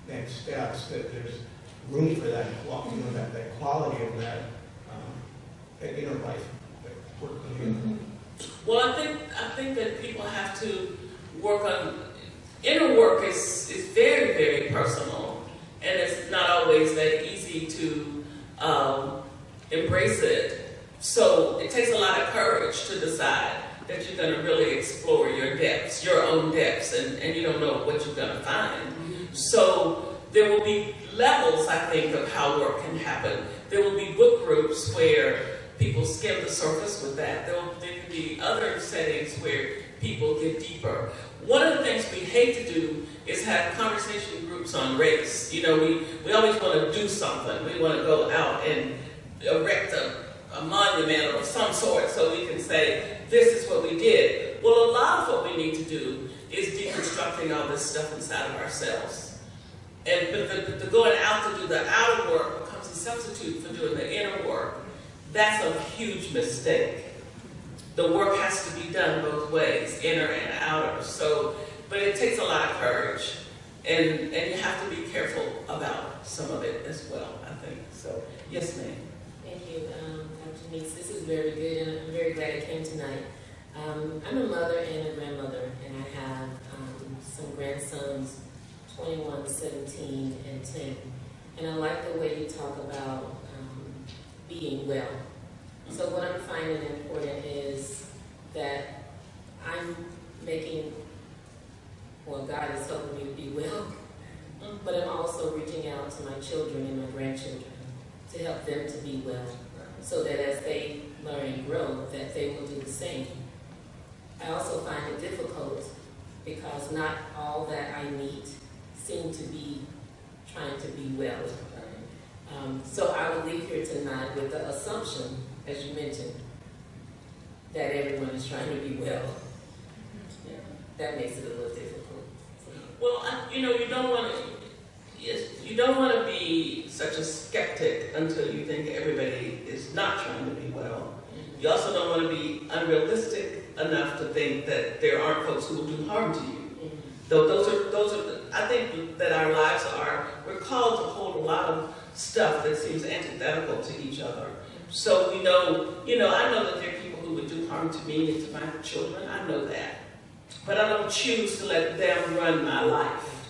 next steps, that there's room for that, that quality of that inner life. Well, I think that people have to work on inner work is very, very personal, and it's not always that easy to embrace it. So it takes a lot of courage to decide that you're going to really explore your depths, your own depths, and you don't know what you're going to find. So there will be levels, I think, of how work can happen. There will be book groups where people skim the surface with that. There can be other settings where people get deeper. One of the things we hate to do is have conversation groups on race. You know, we always want to do something. We want to go out and erect a monument of some sort so we can say, this is what we did. Well, a lot of what we need to do is deconstructing all this stuff inside of ourselves. But the going out to do the outer work becomes a substitute for doing the inner work. That's a huge mistake. The work has to be done both ways, inner and outer. So, but it takes a lot of courage, and you have to be careful about some of it as well, I think. So, yes, ma'am. Thank you, Dr. Meeks. This is very good, and I'm very glad it came tonight. I'm a mother and a grandmother, and I have some grandsons, 21, 17, and 10. And I like the way you talk about being well. So what I'm finding important is that I'm making, well, God is helping me to be well, but I'm also reaching out to my children and my grandchildren to help them to be well, so that as they learn and grow, that they will do the same. I also find it difficult because not all that I meet seem to be trying to be well. So I will leave here tonight with the assumption, as you mentioned, that everyone is trying to be well. Yeah, that makes it a little difficult. Well, you don't want to be such a skeptic until you think everybody is not trying to be well. You also don't want to be unrealistic enough to think that there aren't folks who will do harm to you. Those are. I think that our lives we're called to hold a lot of stuff that seems antithetical to each other. So we know, I know that there are people who would do harm to me and to my children. I know that. But I don't choose to let them run my life.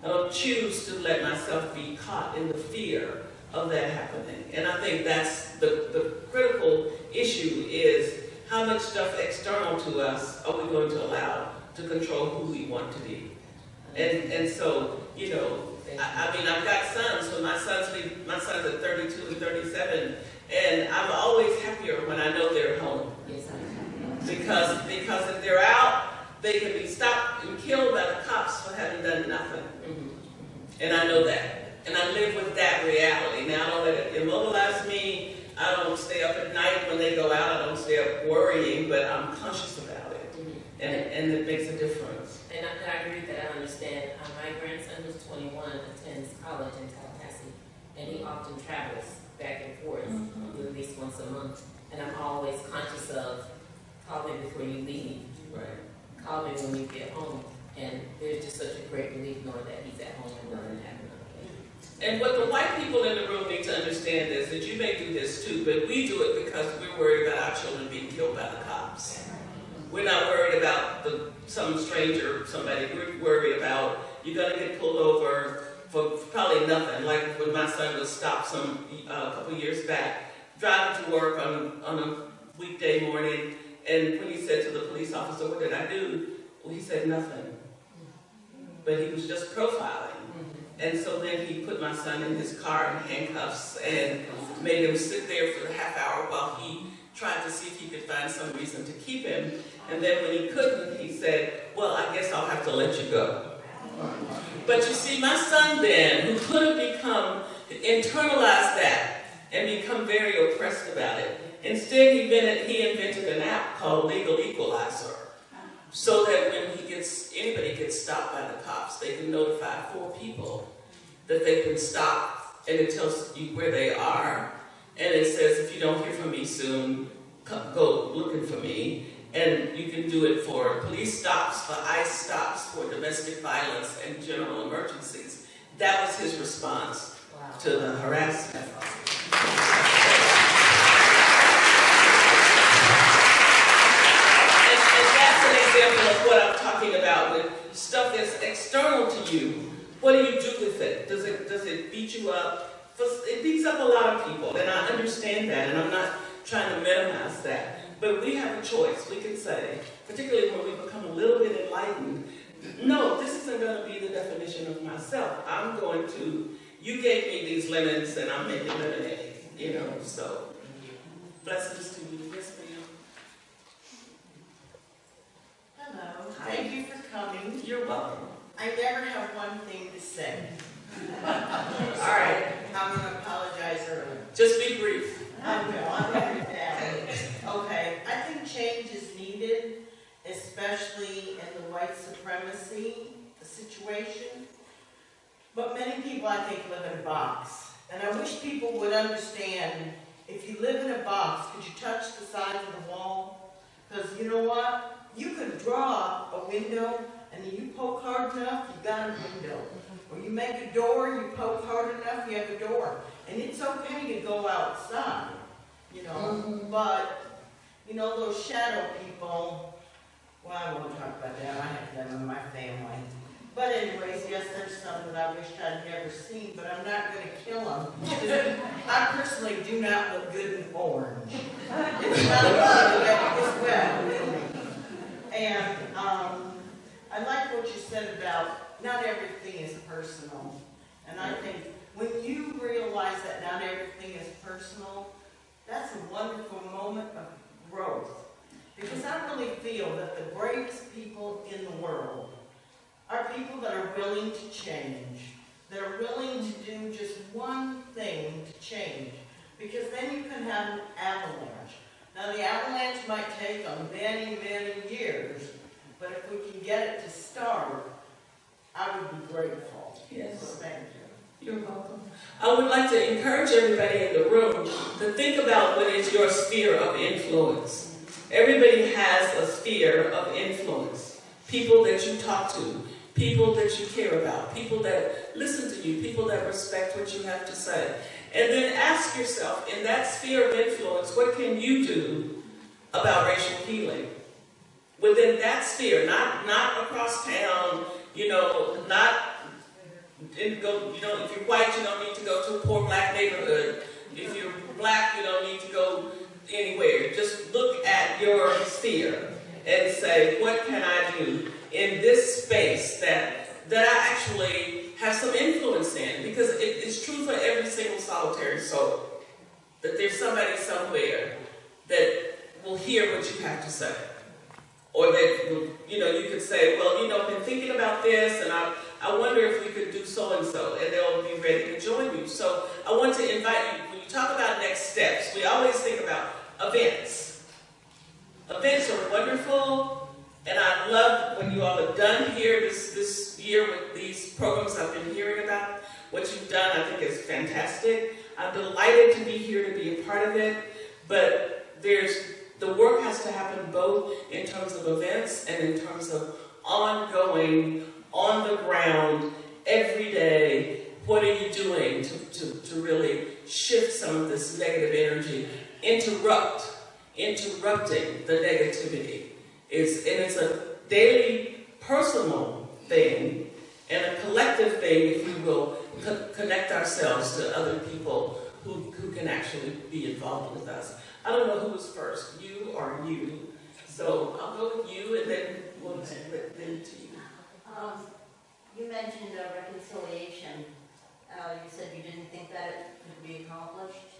I don't choose to let myself be caught in the fear of that happening. And I think that's the critical issue is how much stuff external to us are we going to allow to control who we want to be. And so, I mean, I've got sons, but my sons are 32 and 37, and I'm always happier when I know they're home. Yes, Because if they're out, they can be stopped and killed by the cops for having done nothing. And I know that. And I live with that reality. Now, I don't let it immobilize me. I don't stay up at night when they go out. I don't stay up worrying, but I'm conscious about it. And it makes a difference. And I agree that I understand. My grandson, who's 21, attends college in Tallahassee, and he often travels back and forth at least once a month. And I'm always conscious of, call me before you leave. Right. Call me when you get home. And there's just such a great relief knowing that he's at home and doesn't have enough. And what the white people in the room need to understand is that you may do this too, but we do it because we're worried about our children being killed by the cops. We're not worried about some stranger, somebody. We're worried about you're going to get pulled over for probably nothing. Like when my son was stopped a couple years back, driving to work on a weekday morning, and when he said to the police officer, "What did I do?" Well, he said nothing. But he was just profiling. And so then he put my son in his car in handcuffs and made him sit there for a half hour while he tried to see if he could find some reason to keep him. And then when he couldn't, he said, "Well, I guess I'll have to let you go." But you see, my son then, who could have internalized that and become very oppressed about it, instead he invented an app called Legal Equalizer, so that when anybody gets stopped by the cops, they can notify 4 people that they've been stopped, and it tells you where they are, and it says, if you don't hear from me soon, go looking for me. And you can do it for police stops, for ICE stops, for domestic violence, and general emergencies. That was his response to the harassment. And that's an example of what I'm talking about with stuff that's external to you. What do you do with it? Does it beat you up? It beats up a lot of people, and I understand that, and I'm not trying to minimize that. But we have a choice. We can say, particularly when we become a little bit enlightened, no, this isn't going to be the definition of myself. You gave me these lemons and I'm making lemonade, so blessings to you. Yes, ma'am. Hello, thank you for coming. You're welcome. I never have one thing to say. All right. I'm going to apologize early. Just be brief. I will. I'll write it down. Okay. I think change is needed, especially in the white supremacy situation. But many people, I think, live in a box. And I wish people would understand, if you live in a box, could you touch the side of the wall? Because you know what? You could draw a window, and then you poke hard enough, you got a window. Or you make a door, you poke hard enough, you have a door. And it's okay to go outside, But, those shadow people, well, I won't talk about that. I have them in my family. But anyways, yes, there's some that I wish I'd never seen, but I'm not going to kill them. I personally do not look good in orange. It's not as well, really. And I like what you said about not everything is personal. And I think when you realize that not everything is personal, that's a wonderful moment of growth. Because I really feel that the bravest people in the world are people that are willing to change, that are willing to do just one thing to change. Because then you can have an avalanche. Now the avalanche might take on many, many years, but if we can get it to start, I would be grateful. Yes. So thank you. You're welcome. I would like to encourage everybody in the room to think about what is your sphere of influence. Everybody has a sphere of influence. People that you talk to, people that you care about, people that listen to you, people that respect what you have to say. And then ask yourself, in that sphere of influence, what can you do about racial healing? Within that sphere, not across town, if you're white, you don't need to go to a poor black neighborhood. If you're black, you don't need to go anywhere. Just look at your sphere and say, what can I do in this space that I actually have some influence in? Because it's true for every single solitary soul, that there's somebody somewhere that will hear what you have to say. Or that, you could say, well, I've been thinking about this, and I wonder if we could do so-and-so, and they'll be ready to join you. So I want to invite you, when you talk about next steps, we always think about events. Events are wonderful, and I love what you all have done here this year with these programs I've been hearing about. What you've done, I think, is fantastic. I'm delighted to be here to be a part of it, but the work has to happen both in terms of events and in terms of ongoing, on the ground, every day. What are you doing to really shift some of this negative energy, interrupting the negativity? It's a daily personal thing and a collective thing, if we will, connect ourselves to other people who can actually be involved with us. I don't know who was first, you or you. So I'll go with you, and then we'll then to you. You mentioned reconciliation. You said you didn't think that it could be accomplished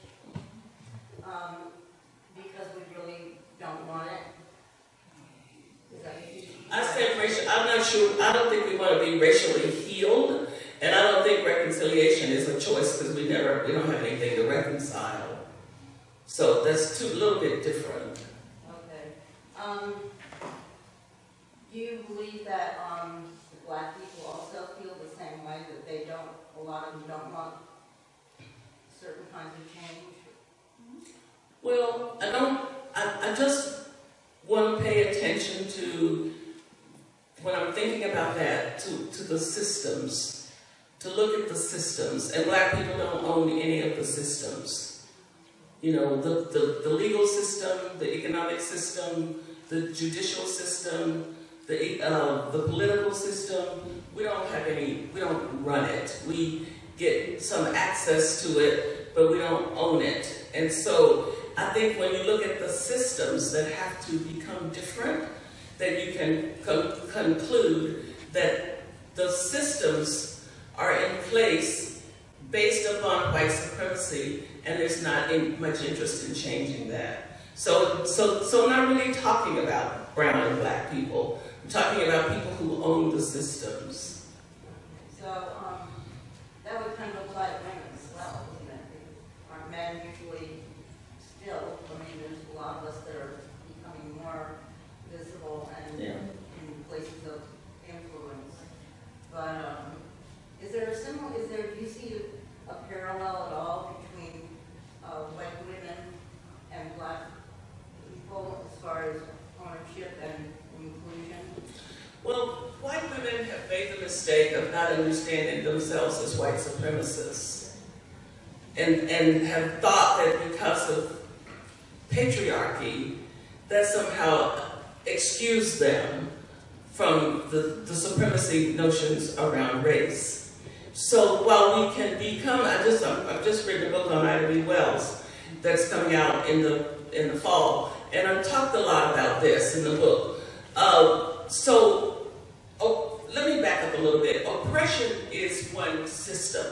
because we really don't want it. Is that what you I said racial. I'm not sure, I don't think we want to be racially healed, and I don't think reconciliation is a choice because we don't have anything to reconcile. So that's a little bit different. Okay. Do you believe that the black people also feel the same way, that they don't, a lot of them don't want certain kinds of change? Well, I just want to pay attention to, when I'm thinking about that, to the systems, to look at the systems, and black people don't own any of the systems. You know, the legal system, the economic system, the judicial system, the political system, we don't run it. We get some access to it, but we don't own it. And so I think when you look at the systems that have to become different, that you can conclude that the systems are in place based upon white supremacy, and there's not much interest in changing that. So I'm not really talking about brown and black people. I'm talking about people who own the systems. So that would kind of apply to women as well, isn't it? Aren't men usually still, I mean, there's a lot of us that are becoming more visible and Yeah. in places of influence. But do you see a parallel at all between white women and black people as far as ownership and inclusion? Well, white women have made the mistake of not understanding themselves as white supremacists, and have thought that because of patriarchy, that somehow excused them from the supremacy notions around race. So while we can become, I've just written a book on Ida B. Wells that's coming out in the fall, and I've talked a lot about this in the book. Let me back up a little bit. Oppression is one system.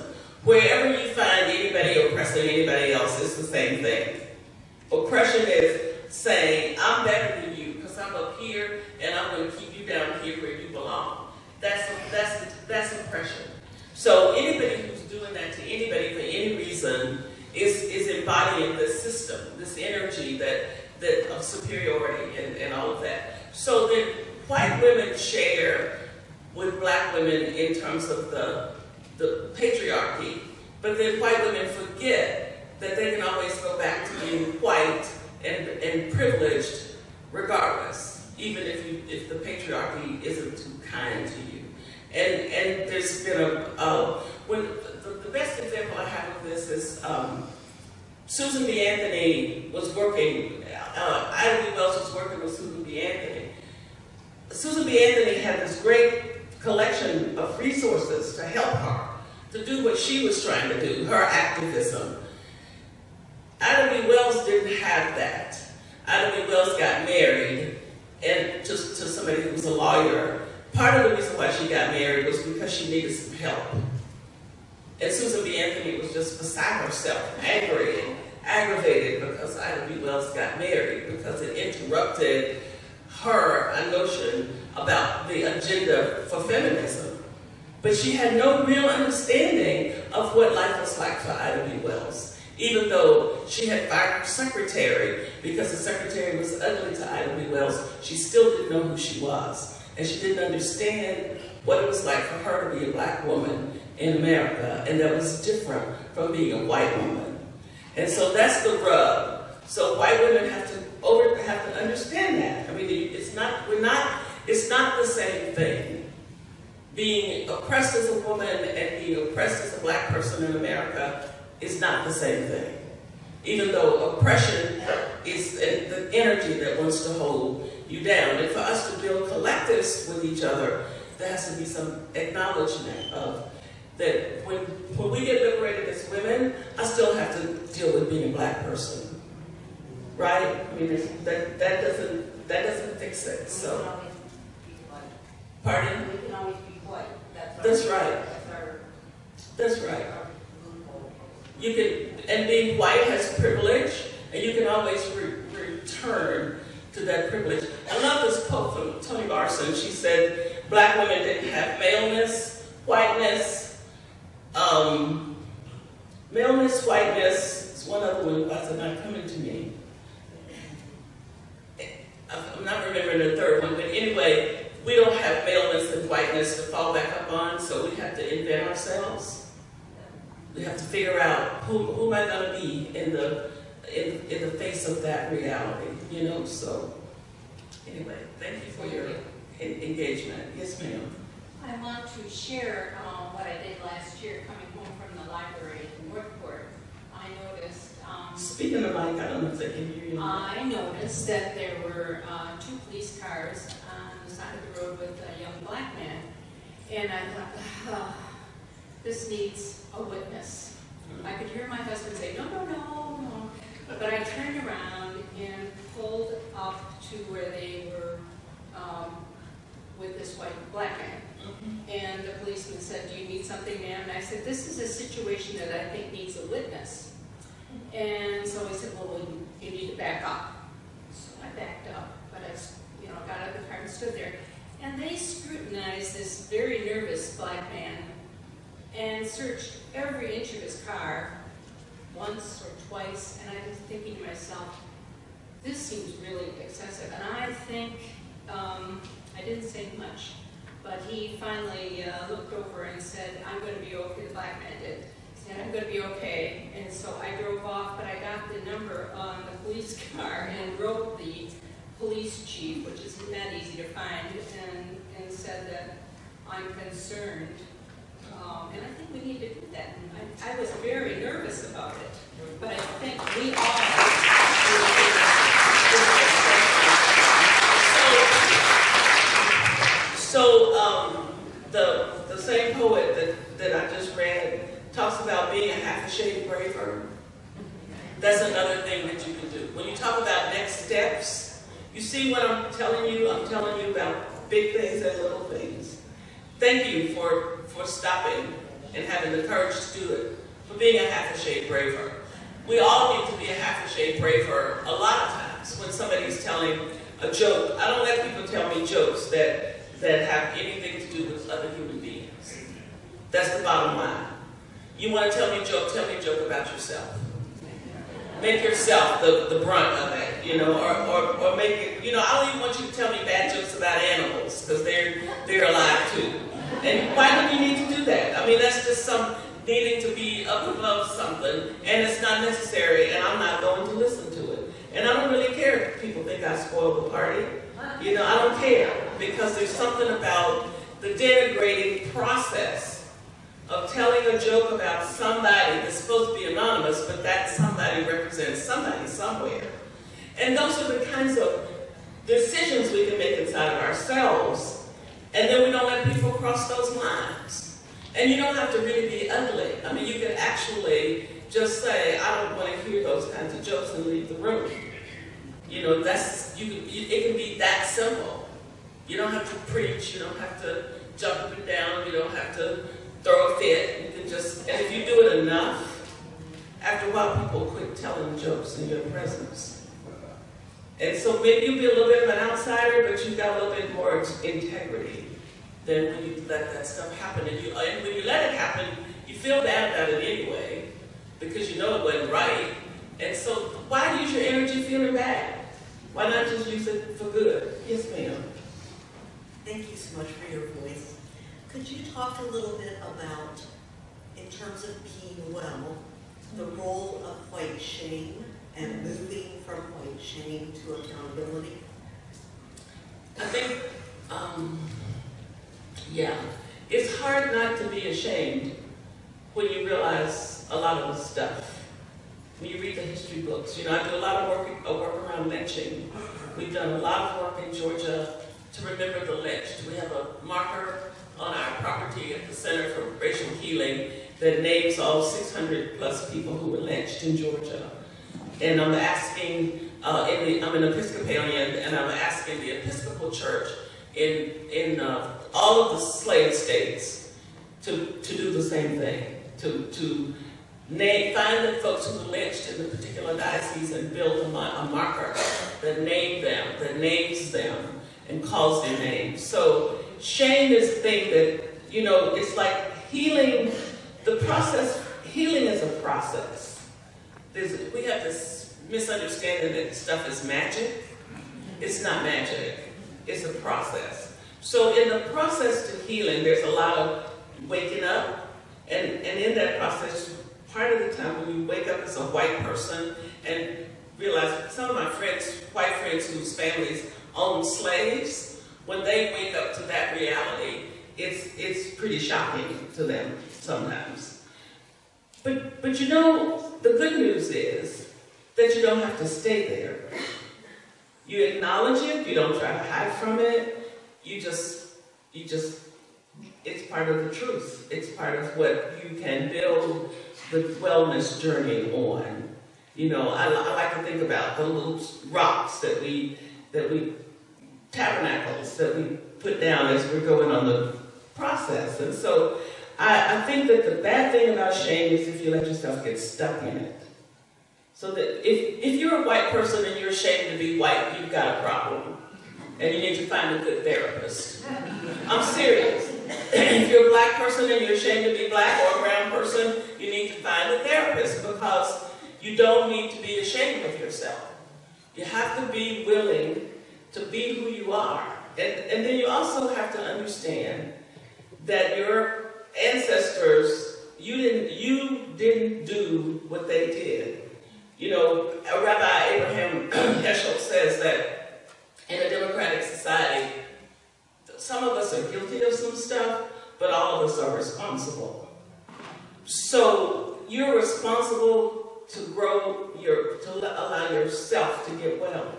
Wherever you find anybody oppressing anybody else, it's the same thing. Oppression is saying, I'm better than you because I'm up here and I'm going to keep you down here where you belong. That's oppression. So anybody who's doing that to anybody for any reason is embodying this system, this energy that of superiority and all of that. So then white women share with black women in terms of the patriarchy, but then white women forget that they can always go back to being white and privileged regardless, even if the patriarchy isn't too kind to you. And there's been the best example I have of this is Susan B. Anthony was working, Ida B. Wells was working with Susan B. Anthony. Susan B. Anthony had this great collection of resources to help her to do what she was trying to do, her activism. Ida B. Wells didn't have that. Ida B. Wells got married and to somebody who was a lawyer. Part of the reason why she got married was because she needed some help. And Susan B. Anthony was just beside herself, angry and aggravated because Ida B. Wells got married, because it interrupted her notion about the agenda for feminism. But she had no real understanding of what life was like for Ida B. Wells. Even though she had fired her secretary because the secretary was ugly to Ida B. Wells, she still didn't know who she was. And she didn't understand what it was like for her to be a black woman in America, and that was different from being a white woman. And so that's the rub. So white women have to understand that. I mean, it's not the same thing. Being oppressed as a woman and being oppressed as a black person in America is not the same thing. Even though oppression is the energy that wants to hold you down. And for us to build collectives with each other, there has to be some acknowledgement of that when we get liberated as women, I still have to deal with being a black person. Right? I mean, that doesn't fix it. So, We can always be white. pardon? We can always be white. That's right. That's right. You can, and being white has privilege, and you can always return to that privilege. I love this quote from Toni Garson. She said, black women didn't have maleness, whiteness, maleness, whiteness, it's one other one that's not coming to me. I'm not remembering the third one, but anyway, we don't have maleness and whiteness to fall back up on, so we have to invent ourselves. We have to figure out who am I going to be in the face of that reality, you know? So anyway, thank you for your engagement. Yes, ma'am. I want to share what I did last year coming home from the library in Northport. I noticed... Speaking of mic, I don't know if they can hear you. I noticed that there were 2 police cars on the side of the road with a young black man. And I thought, this needs a witness. I could hear my husband say, no, no, no, no. But I turned around and pulled up to where they were with this white black man. And the policeman said, do you need something, ma'am? And I said, this is a situation that I think needs a witness. And so he said, well, you need to back up. So I backed up, but I got out of the car and stood there. And they scrutinized this very nervous black man and searched every inch of his car once or twice. And I was thinking to myself, this seems really excessive. And I think, I didn't say much, but he finally looked over and said, I'm going to be okay. The black man did. And I'm going to be okay. And so I drove off, but I got the number on the police car and wrote the police chief, which is not easy to find, and said that I'm concerned. And I think we need to do that. And I was very nervous about it, but I think we all the same poet that I just read talks about being a half a shade braver. That's another thing that you can do. When you talk about next steps, you see what I'm telling you? I'm telling you about big things and little things. Thank you for stopping and having the courage to do it, for being a half a shade braver. We all need to be a half a shade braver a lot of times when somebody's telling a joke. I don't let people tell me jokes that have anything to do with other human beings. That's the bottom line. You want to tell me a joke about yourself. Make yourself the brunt of it, you know, or make it, you know, I don't even want you to tell me bad jokes about animals, because they're alive too. And why do you need to do that? I mean, that's just some needing to be up above something, and it's not necessary, and I'm not going to listen to it. And I don't really care if people think I spoiled the party. You know, I don't care, because there's something about the denigrating process of telling a joke about somebody that's supposed to be anonymous, but that somebody represents somebody somewhere. And those are the kinds of decisions we can make inside of ourselves, and then we don't let people cross those lines. And you don't have to really be ugly. I mean, you can actually just say, I don't want to hear those kinds of jokes, and leave the room. You know, it can be that simple. You don't have to preach, you don't have to jump up and down, you don't have to throw a fit. You can just, and if you do it enough, after a while people quit telling jokes in your presence. And so maybe you'll be a little bit of an outsider, but you've got a little bit more integrity than when you let that stuff happen. And when you let it happen, you feel bad about it anyway, because you know it wasn't right. And so why use your energy feeling bad? Why not just use it for good? Yes, ma'am. Thank you so much for your voice. Could you talk a little bit about, in terms of being well, the role of white shame and moving from white shame to accountability? I think, yeah, it's hard not to be ashamed when you realize a lot of the stuff. When you read the history books, you know, I do a lot of work around lynching. We've done a lot of work in Georgia to remember the lynched. We have a marker on our property at the Center for Racial Healing that names all 600 plus people who were lynched in Georgia. And I'm asking, I'm an Episcopalian, and I'm asking the Episcopal Church in all of the slave states to do the same thing, to Find the folks who were lynched in the particular diocese and build a marker that names them and calls their names. So shame is a thing that, it's like healing. Healing is a process. We have this misunderstanding that stuff is magic. It's not magic. It's a process. So in the process to healing, there's a lot of waking up, and in that process, part of the time when you wake up as a white person and realize some of my friends, white friends whose families own slaves, when they wake up to that reality, it's pretty shocking to them sometimes. But the good news is that you don't have to stay there. You acknowledge it, you don't try to hide from it, it's part of the truth. It's part of what you can build the wellness journey on. I like to think about the little rocks that we tabernacles that we put down as we're going on the process. And so I think that the bad thing about shame is if you let yourself get stuck in it. So that if you're a white person and you're ashamed to be white, you've got a problem. And you need to find a good therapist. I'm serious. If you're a black person and you're ashamed to be black, or a brown person, you need to find a therapist, because you don't need to be ashamed of yourself. You have to be willing to be who you are. And then you also have to understand that your ancestors, you didn't do what they did. Rabbi Abraham Heschel says that in a democratic society, some of us are guilty of some stuff, but all of us are responsible. So you're responsible to grow to allow yourself to get well.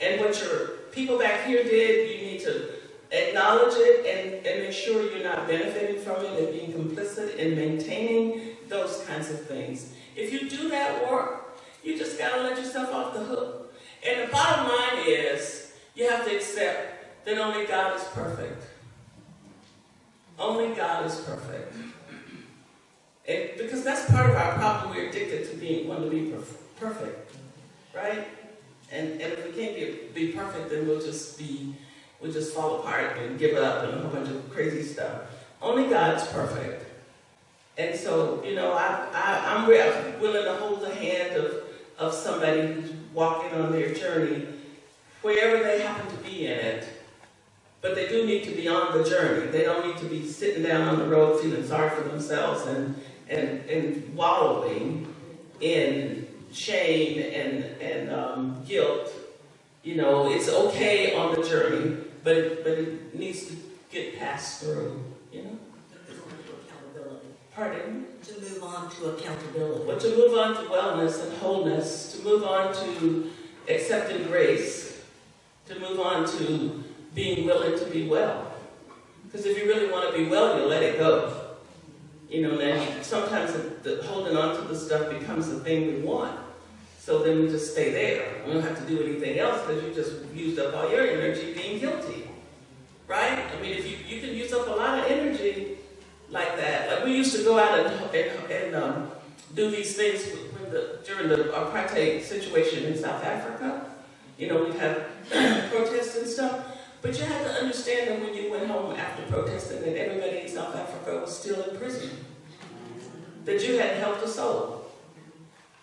And what your people back here did, you need to acknowledge it and make sure you're not benefiting from it and being complicit in maintaining those kinds of things. If you do that work, you just got to let yourself off the hook. And the bottom line is, you have to accept that only God is perfect. Only God is perfect. And because that's part of our problem, we're addicted to wanting to be perfect, right? And if we can't be perfect, then we'll just fall apart and give up and a whole bunch of crazy stuff. Only God's perfect. And so, I'm willing to hold the hand of somebody who's walking on their journey, wherever they happen to be in it. But they do need to be on the journey. They don't need to be sitting down on the road feeling sorry for themselves and wallowing in shame and guilt. It's okay on the journey, but it needs to get passed through. To move on to accountability. Pardon? To move on to accountability. But to move on to wellness and wholeness, to move on to accepting grace, to move on to being willing to be well. Because if you really want to be well, you'll let it go. Then sometimes the holding on to the stuff becomes the thing we want. So then we just stay there. We don't have to do anything else because you just used up all your energy being guilty. Right? I mean, if you can use up a lot of energy like that. Like we used to go out and do these things during the apartheid situation in South Africa. We'd have protests and stuff. But you had to understand that when you went home after protesting, that everybody in South Africa was still in prison. That you hadn't helped a soul.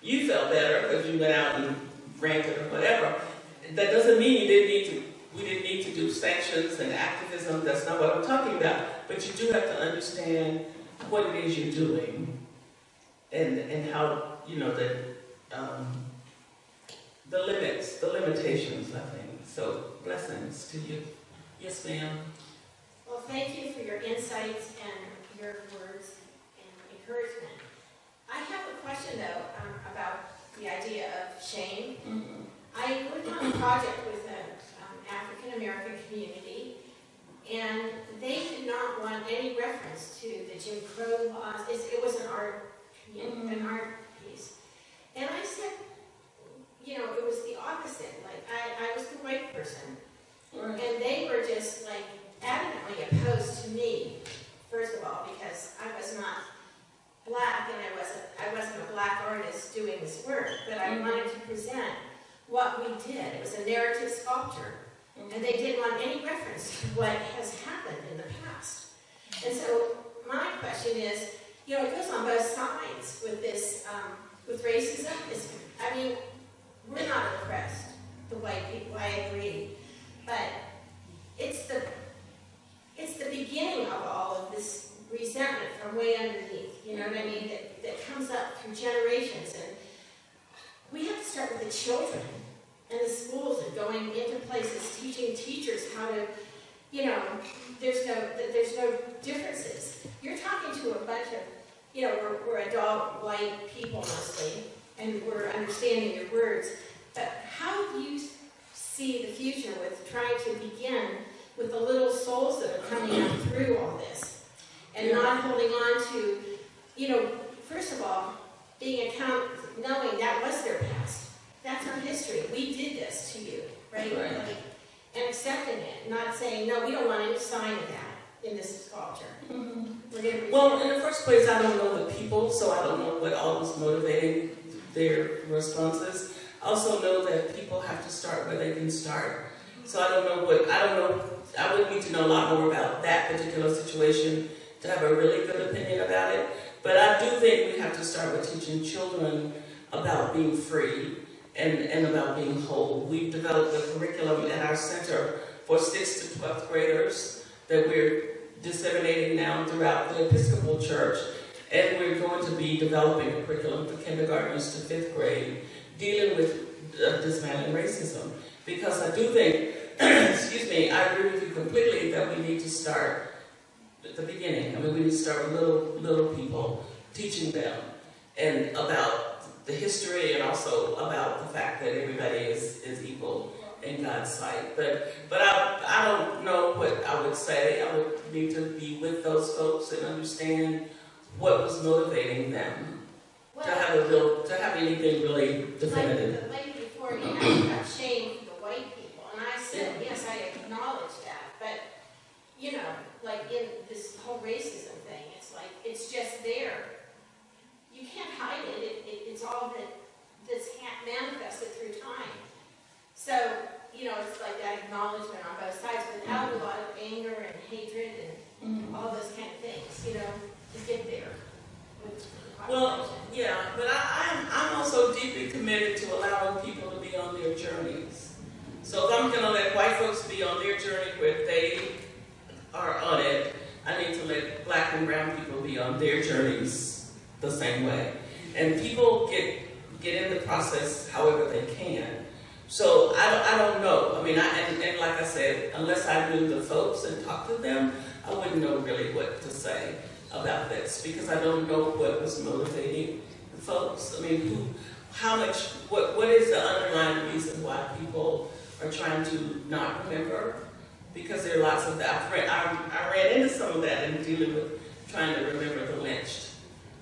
You felt better because you went out and ranted or whatever. That doesn't mean we didn't need to do sanctions and activism. That's not what I'm talking about. But you do have to understand what it is you're doing and how, the limitations, I think. So, blessings to you. Yes, ma'am. Well, thank you for your insights and your words and encouragement. I have a question, though, about the idea of shame. Mm-hmm. I worked on a project with an African-American community, and they did not want any reference to the Jim Crow laws. It was an art piece. And I said, it was the opposite. Like, I was the white person. Right. And they were just, adamantly opposed to me, first of all, because I was not black and I wasn't what we did. It was a narrative sculpture. And they didn't want any reference to what has happened in the past. And so my question is, you know, it goes on both sides with this, with racism. I mean, we're not oppressed, the white people, I agree. But it's the beginning of all of this resentment from way underneath, you know what I mean, that comes up through generations. And we have to start with the children and the schools and going into places, teaching teachers how to, you know, there's no differences. You're talking to a bunch of, you know, we're adult white people mostly, and we're understanding your words, but how do you see the future with trying to begin with the little souls that are coming up through all this, and not holding on to, you know, first of all, being knowing that was their past. That's our history. We did this to you, right? Like, and accepting it, not saying, no, we don't want any sign of that in this sculpture. Well, in the first place, I don't know the people, so I don't know what all was motivating their responses. I also know that people have to start where they can start. So I would need to know a lot more about that particular situation to have a really good opinion about it. But I do think we have to start with teaching children about being free and about being whole. We've developed a curriculum at our center for 6th to 12th graders that we're disseminating now throughout the Episcopal Church, and we're going to be developing a curriculum for kindergartners to 5th grade dealing with dismantling racism. Because I do think, excuse me, I agree with you completely that we need to start at the beginning. I mean, we need to start with little people, teaching them and about the history and also about the fact that everybody is equal in God's sight. But I don't know what I would say. I would need to be with those folks and understand what was motivating them to have anything really definitive. Like the lady before me, I got shame for the white people, and I said, yes, I acknowledge that, but, you know, like in this whole racism thing, it's like, it's just there. You can't hide it. It's all that's manifested through time. So, you know, it's like that acknowledgement on both sides, without a lot of anger and hatred and all those kind of things, you know, to get there. Well, yeah, but I'm also deeply committed to allowing people to be on their journeys. So if I'm going to let white folks be on their journey where they are on it, I need to let black and brown people be on their journeys the same way. And people get in the process however they can. So I don't know. I mean, and like I said, unless I knew the folks and talked to them, I wouldn't know really what to say about this, because I don't know what was motivating the folks. I mean, what is the underlying reason why people are trying to not remember? Because there are lots of that. I ran into some of that in dealing with trying to remember the lynched.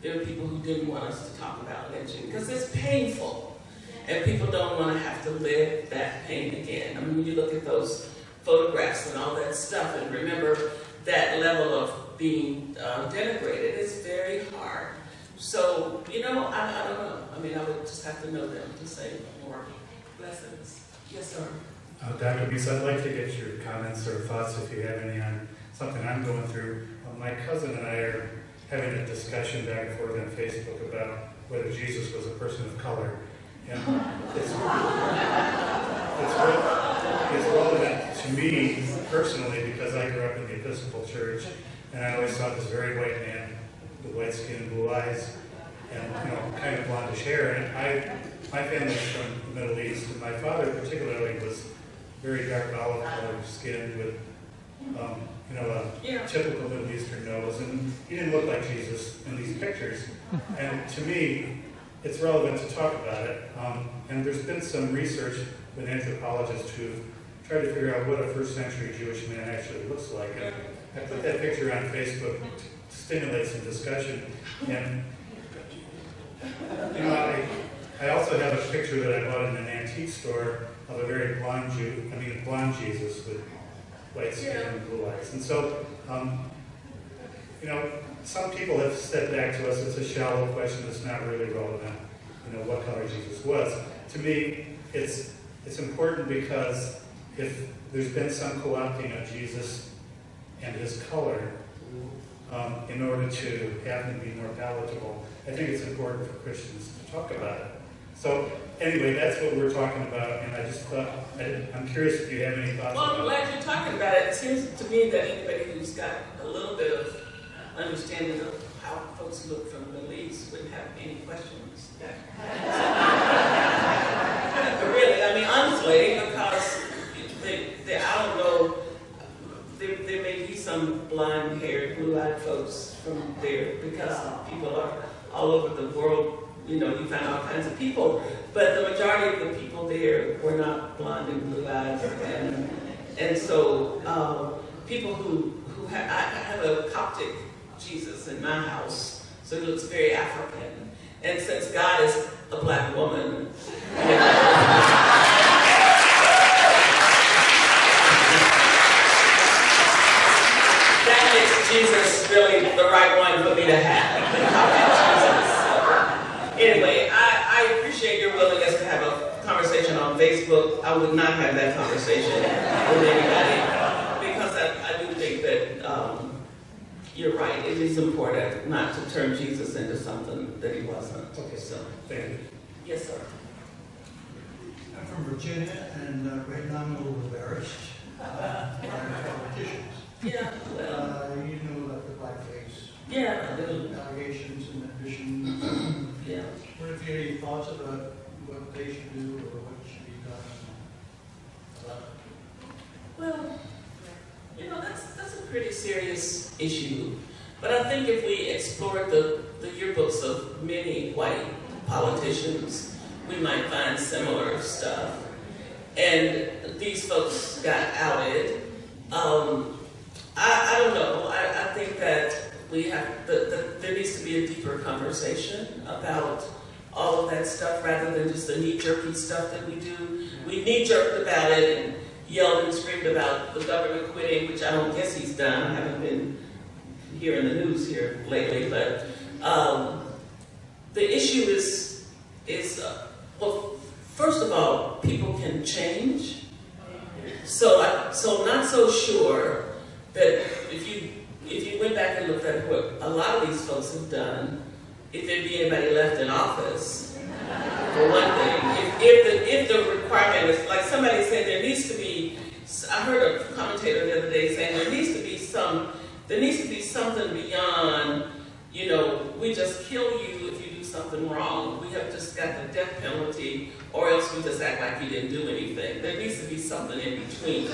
There are people who didn't want us to talk about lynching because it's painful, and people don't want to have to live that pain again. I mean, when you look at those photographs and all that stuff and remember that level of being denigrated, it's very hard. So, you know, I don't know. I mean, I would just have to know them to say more. Blessings. Yes, sir. Dr. Meeks, I'd like to get your comments or thoughts, if you have any, on something I'm going through. My cousin and I are having a discussion back and forth on Facebook about whether Jesus was a person of color. And it's relevant to me personally because I grew up in the Episcopal Church, and I always saw this very white man with white skin and blue eyes, and kind of blondish hair. And my family's from the Middle East, and my father particularly was very dark olive colored skin with a typical Middle Eastern nose, and he didn't look like Jesus in these pictures. And to me, it's relevant to talk about it. And there's been some research with anthropologists who've tried to figure out what a first century Jewish man actually looks like. And I put that picture on Facebook to stimulate some discussion. And I also have a picture that I bought in an antique store of a very blonde Jesus with white skin and blue eyes. And so, some people have said back to us, it's a shallow question that's not really relevant, what color Jesus was. to me, it's important because if there's been some co-opting of Jesus and his color in order to have him be more palatable, I think it's important for Christians to talk about it. So anyway, that's what we're talking about, and I just thought, I'm curious if you have any thoughts Well, I'm about glad you're talking about it. It seems to me that anybody who's got a little bit of understanding of how folks look from the Middle East wouldn't have any questions. Really, I mean, honestly, because I don't know, there may be some blonde-haired, blue-eyed folks from there because people are all over the world. You know, you find all kinds of people, but the majority of the people there were not blonde and blue-eyed, and so people who I have a Coptic Jesus in my house, so he looks very African, and since God is a black woman, that makes Jesus really the right one for me to have, the Coptic Jesus. Anyway, I appreciate your willingness to have a conversation on Facebook. I would not have that conversation with anybody because I do think that you're right. It is important not to turn Jesus into something that he wasn't. Okay, So, thank you. yes, sir. I'm from Virginia, and right now I'm a little embarrassed by politicians. Yeah, well, You know about the blackface. yeah, I do. Allegations and admissions. Yeah. What if you have any thoughts about what they should do or what should be done about it? Well, you know, that's a pretty serious issue. But I think if we explored the yearbooks of many white politicians, we might find similar stuff. And these folks got outed. I don't know. I think that we have there needs to be a deeper conversation about all of that stuff rather than just the knee-jerky stuff that we do. We knee-jerked about it and yelled and screamed about the government quitting, which I don't guess he's done. I haven't been hearing the news here lately, but the issue is well, first of all, people can change. So not so sure that if you went back and looked at what a lot of these folks have done, if there'd be anybody left in office, for one thing, if the requirement is, like somebody said, there needs to be, I heard a commentator the other day saying there needs to be something beyond, you know, we just kill you if you do something wrong. We have just got the death penalty, or else we just act like you didn't do anything. There needs to be something in between,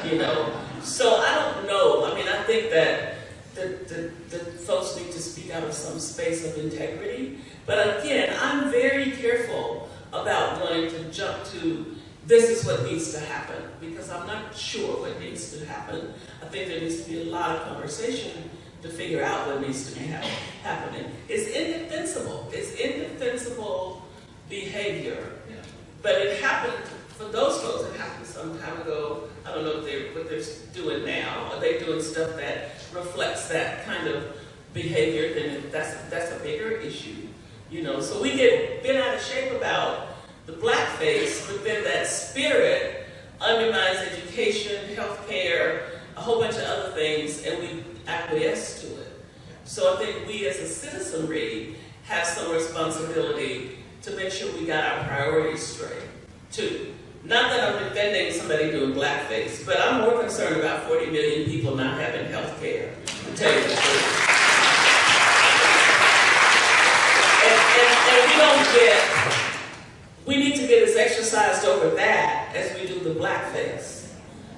you know. So I don't know. I mean, I think that the folks need to speak out of some space of integrity. But again, I'm very careful about wanting to jump to this is what needs to happen, because I'm not sure what needs to happen. I think there needs to be a lot of conversation to figure out what needs to be happening. It's indefensible. It's indefensible behavior. Yeah. But it happened, for those folks, it happened some time ago. I don't know what they're doing now. Are they doing stuff that reflects that kind of behavior? Then that's a bigger issue, you know. So we get bent out of shape about the blackface, but then that spirit undermines education, healthcare, a whole bunch of other things, and we acquiesce to it. So I think we as a citizenry have some responsibility to make sure we got our priorities straight, too. Not that I'm defending somebody doing blackface, but I'm more concerned about 40 million people not having health care, to tell you the truth. And we need to get as exercised over that as we do the blackface.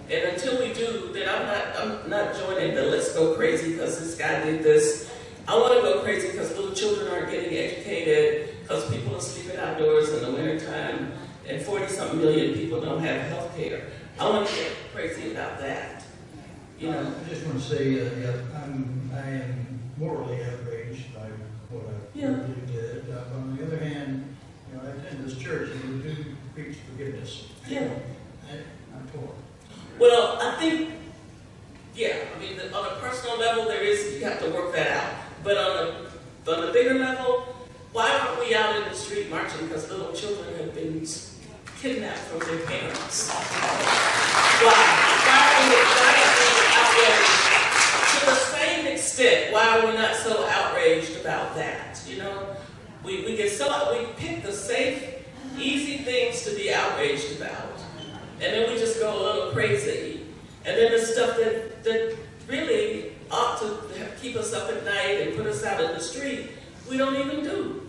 And until we do, then I'm not joining the let's go crazy because this guy did this. I want to go crazy because little children aren't getting educated, because people are sleeping outdoors in the wintertime, and 40-something million people don't have health care. I want to get crazy about that. You know? I just want to say, I am morally outraged by what I really did. On the other hand, you know, I attend this church and we do preach forgiveness. Yeah. I'm torn. Well, I think, yeah, I mean, on a personal level, you have to work that out. But on a bigger level, why aren't we out in the street marching? Because little children have been kidnapped from their parents. Why? Why are we outraged? To the same extent, why are we not so outraged about that? You know, we pick the safe, easy things to be outraged about, and then we just go a little crazy. And then the stuff that really ought to keep us up at night and put us out in the street, we don't even do.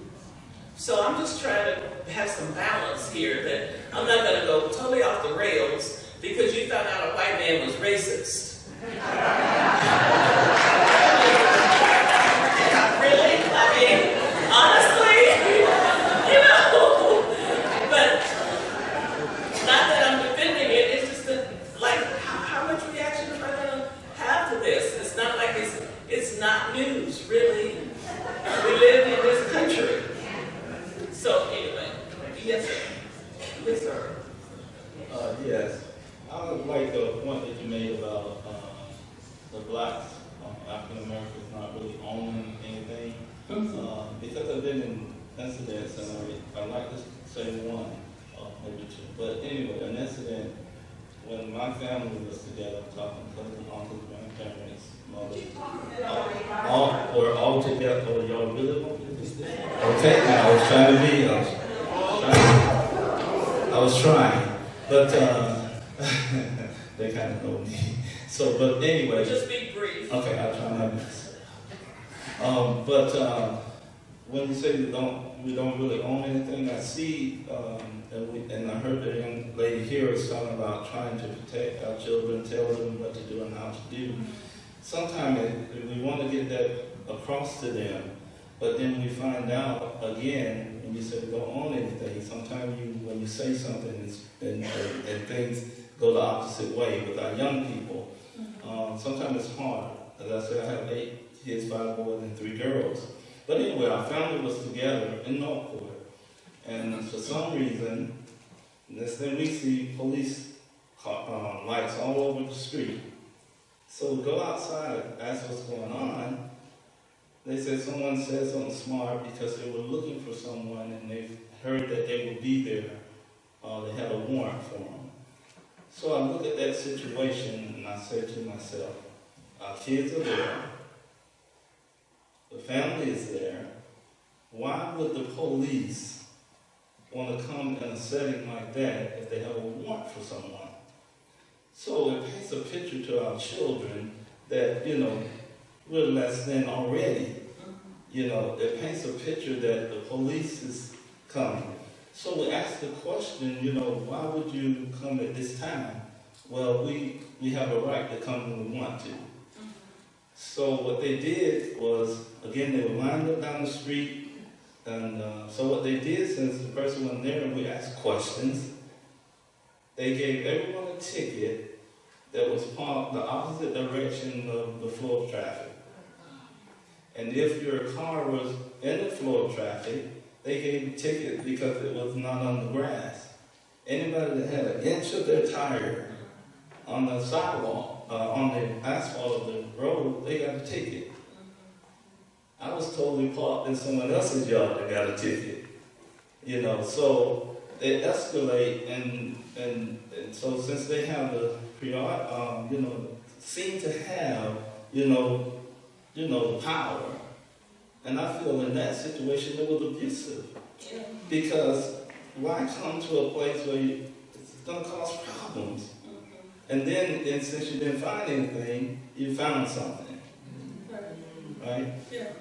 So I'm just trying to have some balance here, that I'm not going to go totally off the rails because you found out a white man was racist. Really? I mean, honestly, you know, but not that I'm defending it, it's just that, like, how much reaction am I going to have to this? It's not like it's not news, really. We live in this country. So anyway, yes, sir. Yes, sir. Yes. I would like the point that you made about the blacks, African Americans not really owning anything. Because I've been in incidents, and I like to say one, maybe two. But anyway, an incident when my family was together, I'm talking cousins, uncles, grandparents, mothers, all together. Oh, y'all really want me to do this? Okay, now I was trying to be, I was trying, but they kind of know me. So, but anyway. Just be brief. Okay, I'll try my best. When you say we don't really own anything, I see, and I heard the young lady here is talking about trying to protect our children, tell them what to do and how to do. Sometimes we want to get that across to them, but then we find out again, when you say we don't own anything, sometimes when you say something and things go the opposite way with our young people, sometimes it's hard. As I said, I have 8 kids, 5 boys and 3 girls. But anyway, our family was together in Northport, and for some reason, then we see police lights all over the street. So we go outside, ask what's going on. They said someone said something smart because they were looking for someone and they heard that they would be there. They had a warrant for them. So I look at that situation and I say to myself, our kids are there, the family is there. Why would the police want to come in a setting like that if they have a warrant for someone? So it paints a picture to our children that, you know, we're less than already. You know, it paints a picture that the police is coming. So we ask the question, you know, why would you come at this time? Well, we have a right to come when we want to. So what they did was, again, they were lined up down the street, and so what they did, since the person wasn't there and we asked questions, they gave everyone a ticket that was parked the opposite direction of the flow of traffic. And if your car was in the flow of traffic, they gave a ticket because it was not on the grass. Anybody that had an inch of their tire on the sidewalk, on the asphalt of the road, they got a ticket. I was totally parked in someone else's yard that got a ticket. You know, so they escalate, and so since they have the seem to have, the power, and I feel in that situation it was abusive. Yeah. Because why come to a place where it's going to cause problems? And then, since you didn't find anything, you found something. Right? Yeah.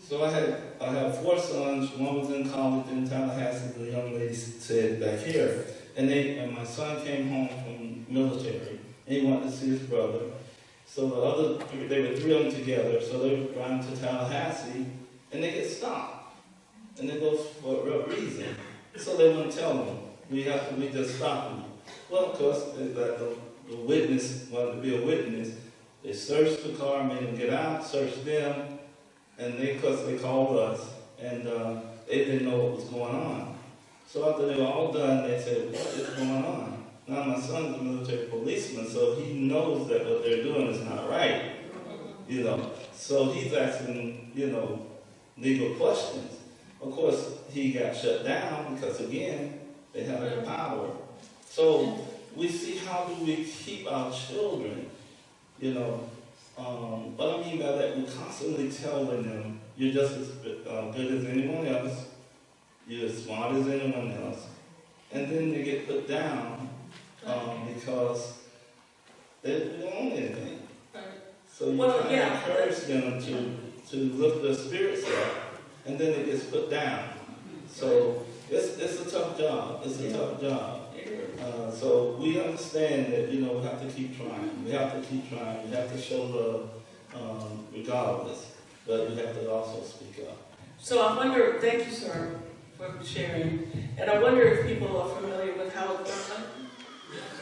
So I have 4 sons. One was in college in Tallahassee, the young lady said back here. And my son came home from military, and he wanted to see his brother. So the other 3, they were 3 of them together, so they were driving to Tallahassee, and they get stopped. And they go for a reason. So they wouldn't tell them, we just stopped them. Well, of course, the witness wanted to be a witness. They searched the car, made them get out, searched them, and they called us, and they didn't know what was going on. So after they were all done, they said, what is going on? Now my son's a military policeman, so he knows that what they're doing is not right. So he's asking, legal questions. Of course, he got shut down because, again, they have the power. So we see how do we keep our children, you know. But I mean by that, we're constantly telling them, you're just as good as anyone else, you're as smart as anyone else, and then they get put down because they don't own anything. So you try to encourage them to lift their spirits up, and then it gets put down. So it's a tough job. It's a tough job. So we understand that, you know, we have to keep trying. We have to keep trying. We have to show love regardless, but we have to also speak up. So I wonder, thank you, sir, for sharing. And I wonder if people are familiar with Howard Thurman.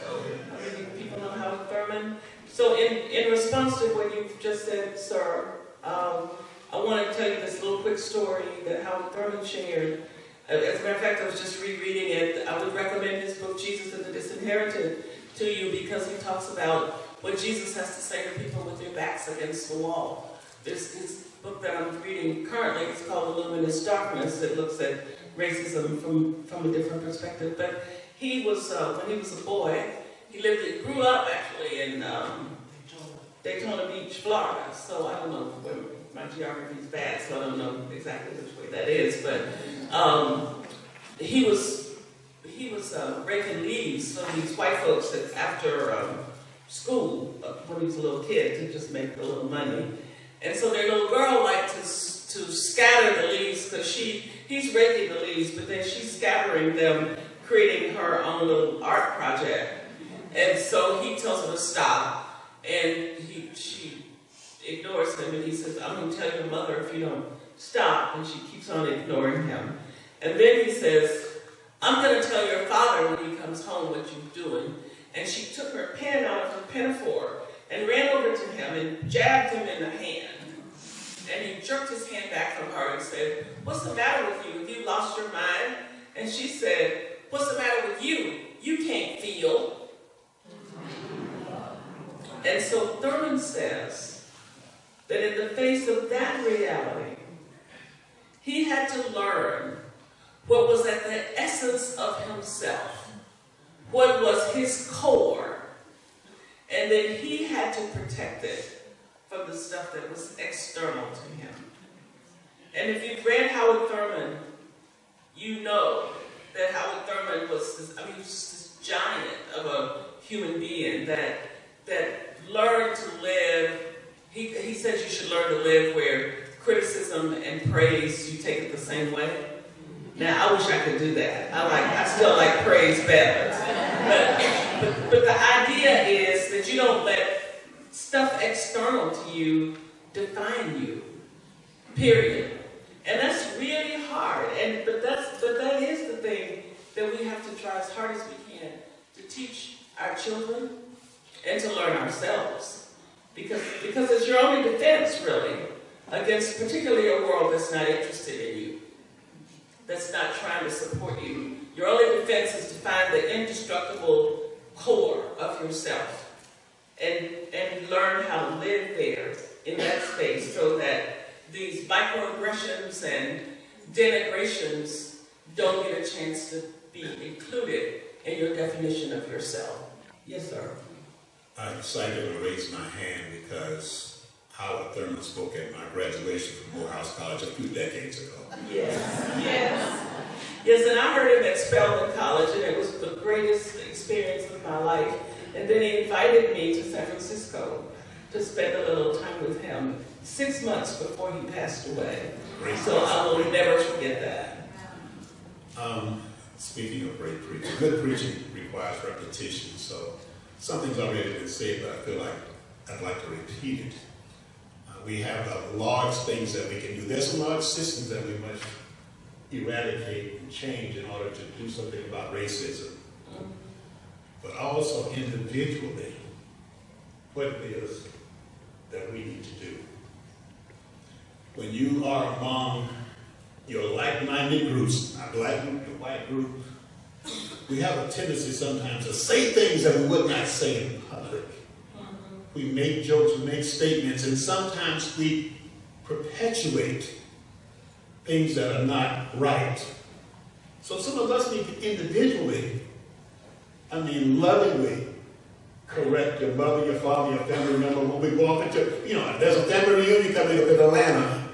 How many people know Howard Thurman? So in response to what you've just said, sir, I want to tell you this little quick story that Howard Thurman shared. As a matter of fact, I was just rereading it. I would recommend his book, Jesus and the Disinherited, to you because he talks about what Jesus has to say to people with their backs against the wall. His book that I'm reading currently is called The Luminous Darkness. It looks at racism from a different perspective. But he was, when he was a boy, he grew up actually in Daytona Beach, Florida. So I don't know where my geography is bad, so I don't know exactly which way that is. But he was raking leaves for these white folks that after school when he was a little kid to just make a little money. And so their little girl liked to scatter the leaves because he's raking the leaves, but then she's scattering them, creating her own little art project. And so he tells her to stop, and she ignores him, and he says, I'm going to tell your mother if you don't stop, and she keeps on ignoring him. And then he says, I'm going to tell your father when he comes home what you're doing. And she took her pen out of her pinafore and ran over to him and jabbed him in the hand. And he jerked his hand back from her and said, what's the matter with you? Have you lost your mind? And she said, what's the matter with you? You can't feel. And so Thurman says that in the face of that reality, he had to learn what was at the essence of himself, what was his core, and then he had to protect it from the stuff that was external to him. And if you've read Howard Thurman, you know that Howard Thurman was this giant of a human being that learned to live. He says you should learn to live where criticism and praise, you take it the same way. Now, I wish I could do that. I still like praise better. But the idea is that you don't let stuff external to you define you, period. And that's really hard. But that is the thing that we have to try as hard as we can to teach our children and to learn ourselves. Because it's your only defense, really, against particularly a world that's not interested in you, that's not trying to support you. Your only defense is to find the indestructible core of yourself and learn how to live there in that space so that these microaggressions and denigrations don't get a chance to be included in your definition of yourself. Yes, sir. I'm excited to raise my hand because Howard Thurman spoke at my graduation from Morehouse College a few decades ago. Yes, and I heard him at Spelman College, and it was the greatest experience of my life. And then he invited me to San Francisco to spend a little time with him 6 months before he passed away. So I will never forget that. Speaking of great preaching, good preaching requires repetition, so something's already been said, but I feel like I'd like to repeat it. We have large things that we can do. There's some large systems that we must eradicate and change in order to do something about racism. But also individually, what it is that we need to do. When you are among your like-minded groups, our black group, your white group, we have a tendency sometimes to say things that we would not say in public. We make jokes, we make statements, and sometimes we perpetuate things that are not right. So some of us need to individually I mean, lovingly correct your mother, your father, your family member when we go off into, you know, there's a family reunion coming up in Atlanta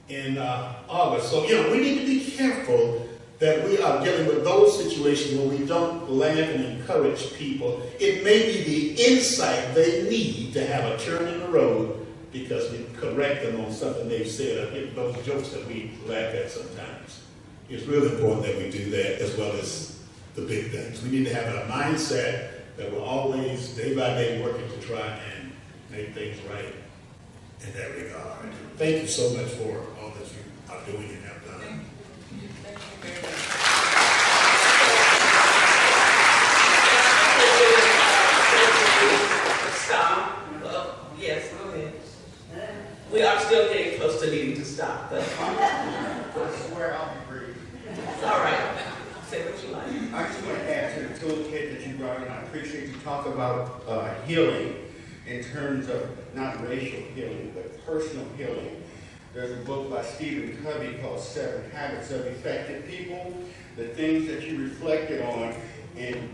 in August. So, you know, we need to be careful that we are dealing with those situations where we don't laugh and encourage people. It may be the insight they need to have a turn in the road because we correct them on something they've said, or those jokes that we laugh at sometimes. It's really important that we do that as well as the big things. We need to have a mindset that we're always, day by day, working to try and make things right in that regard. Thank you so much for all that you are doing and have done. Thank you very much. Stop. Yes, go ahead. We are still getting close to needing to stop, but I swear I'll be brief. all right. Say what you like. I just want to add to the toolkit that you brought in. I appreciate you talk about healing in terms of not racial healing, but personal healing. There's a book by Stephen Covey called 7 Habits of Effective People. The things that you reflected on in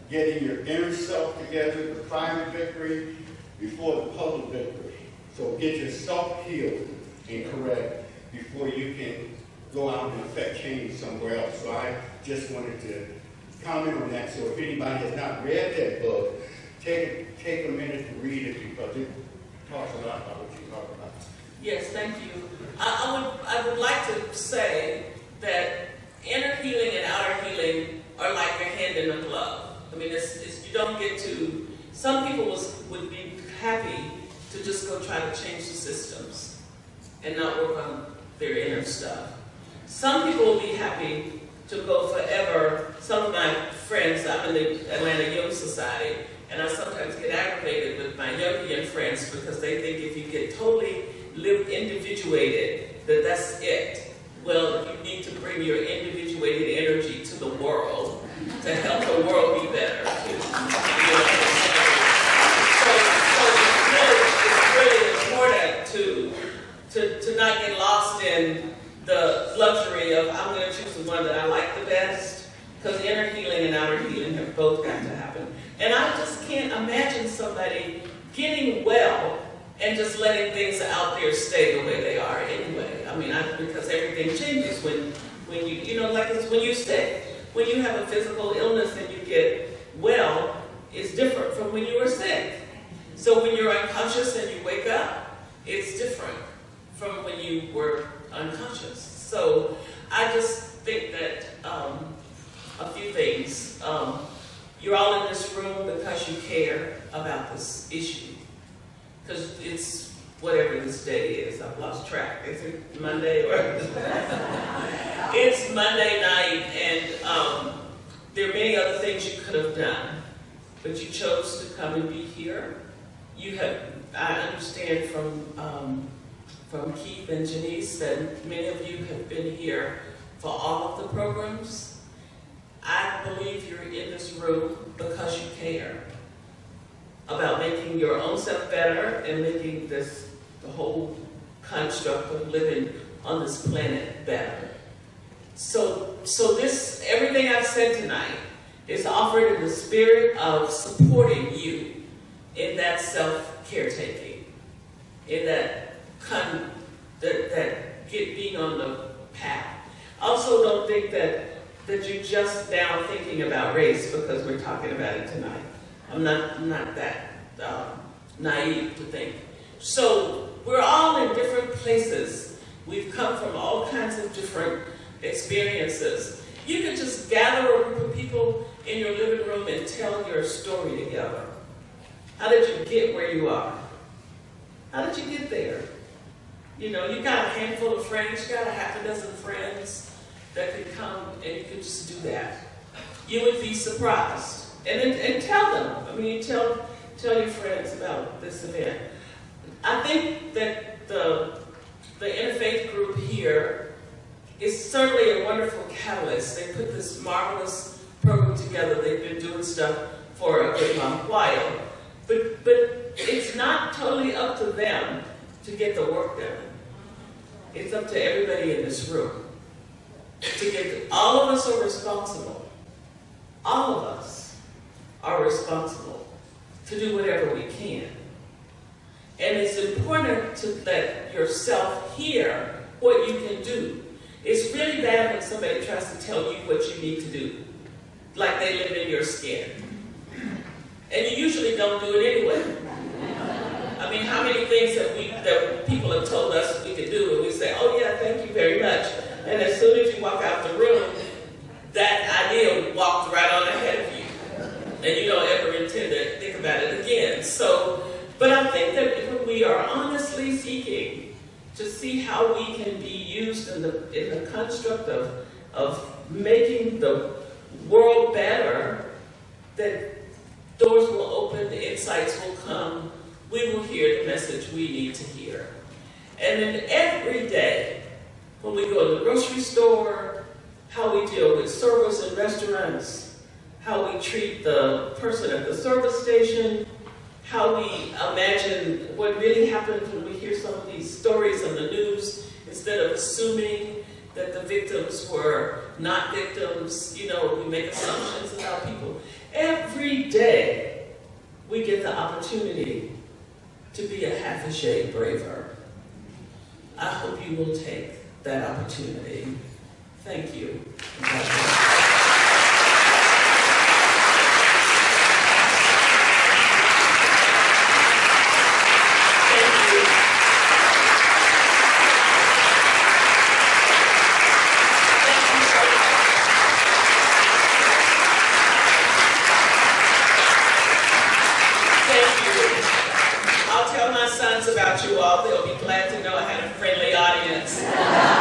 getting your inner self together, the private victory before the public victory. So get yourself healed and correct before you can go out and affect change somewhere else. So I just wanted to comment on that. So if anybody has not read that book, take a minute to read it because it talks a lot about what you talk about. Yes, thank you. I would like to say that inner healing and outer healing are like your hand in a glove. I mean, you don't get to, some people would be happy to just go try to change the systems and not work on their inner stuff. Some people will be happy to go forever. Some of my friends, I'm in the Atlanta Young Society, and I sometimes get aggravated with my Jungian friends because they think if you get totally individuated, that's it. Well, you need to bring your individuated energy to the world to help the world be better. So it's really important to not get lost in the luxury of I'm going to choose the one that I like the best, because inner healing and outer healing have both got to happen. And I just can't imagine somebody getting well and just letting things out there stay the way they are anyway. I mean, because everything changes when you know, like it's when you're sick. When you have a physical illness and you get well, it's different from when you were sick. So when you're unconscious and you wake up, it's different from when you were unconscious. So I just think that a few things. You're all in this room because you care about this issue. Because it's whatever this day is. I've lost track. Is it Monday or? It's Monday night, and there are many other things you could have done, but you chose to come and be here. You have, I understand from Keith and Janice that many of you have been here for all of the programs. I believe you're in this room because you care about making your own self better and making the whole construct of living on this planet better. So this, everything I've said tonight is offered in the spirit of supporting you in that self-caretaking, in that being on the path. Also, don't think that you're just now thinking about race because we're talking about it tonight. I'm not that naive to think. So we're all in different places. We've come from all kinds of different experiences. You can just gather a group of people in your living room and tell your story together. How did you get where you are? How did you get there? You know, you got a handful of friends, you got a half a dozen friends that could come and you could just do that. You would be surprised. And tell them. I mean, tell your friends about this event. I think that the Interfaith group here is certainly a wonderful catalyst. They put this marvelous program together. They've been doing stuff for a good long while. But it's not totally up to them to get the work done. It's up to everybody in this room to get all of us are responsible all of us are responsible to do whatever we can. And it's important to let yourself hear what you can do. It's really bad when somebody tries to tell you what you need to do, like they live in your skin. And you usually don't do it anyway. I mean, how many things that people have told us we could do, and we say, oh yeah, thank you very much. And as soon as you walk out the room, that idea walked right on ahead of you. And you don't ever intend to think about it again. So, but I think that when we are honestly seeking to see how we can be used in the construct of making the world better, that doors will open, the insights will come, we will hear the message we need to hear. And then every day, when we go to the grocery store, how we deal with servers in restaurants, how we treat the person at the service station, how we imagine what really happens when we hear some of these stories on the news, instead of assuming that the victims were not victims, you know, we make assumptions about people. Every day, we get the opportunity to be a half a shade braver. I hope you will take that opportunity. Thank you. About you all, they'll be glad to know I had a friendly audience.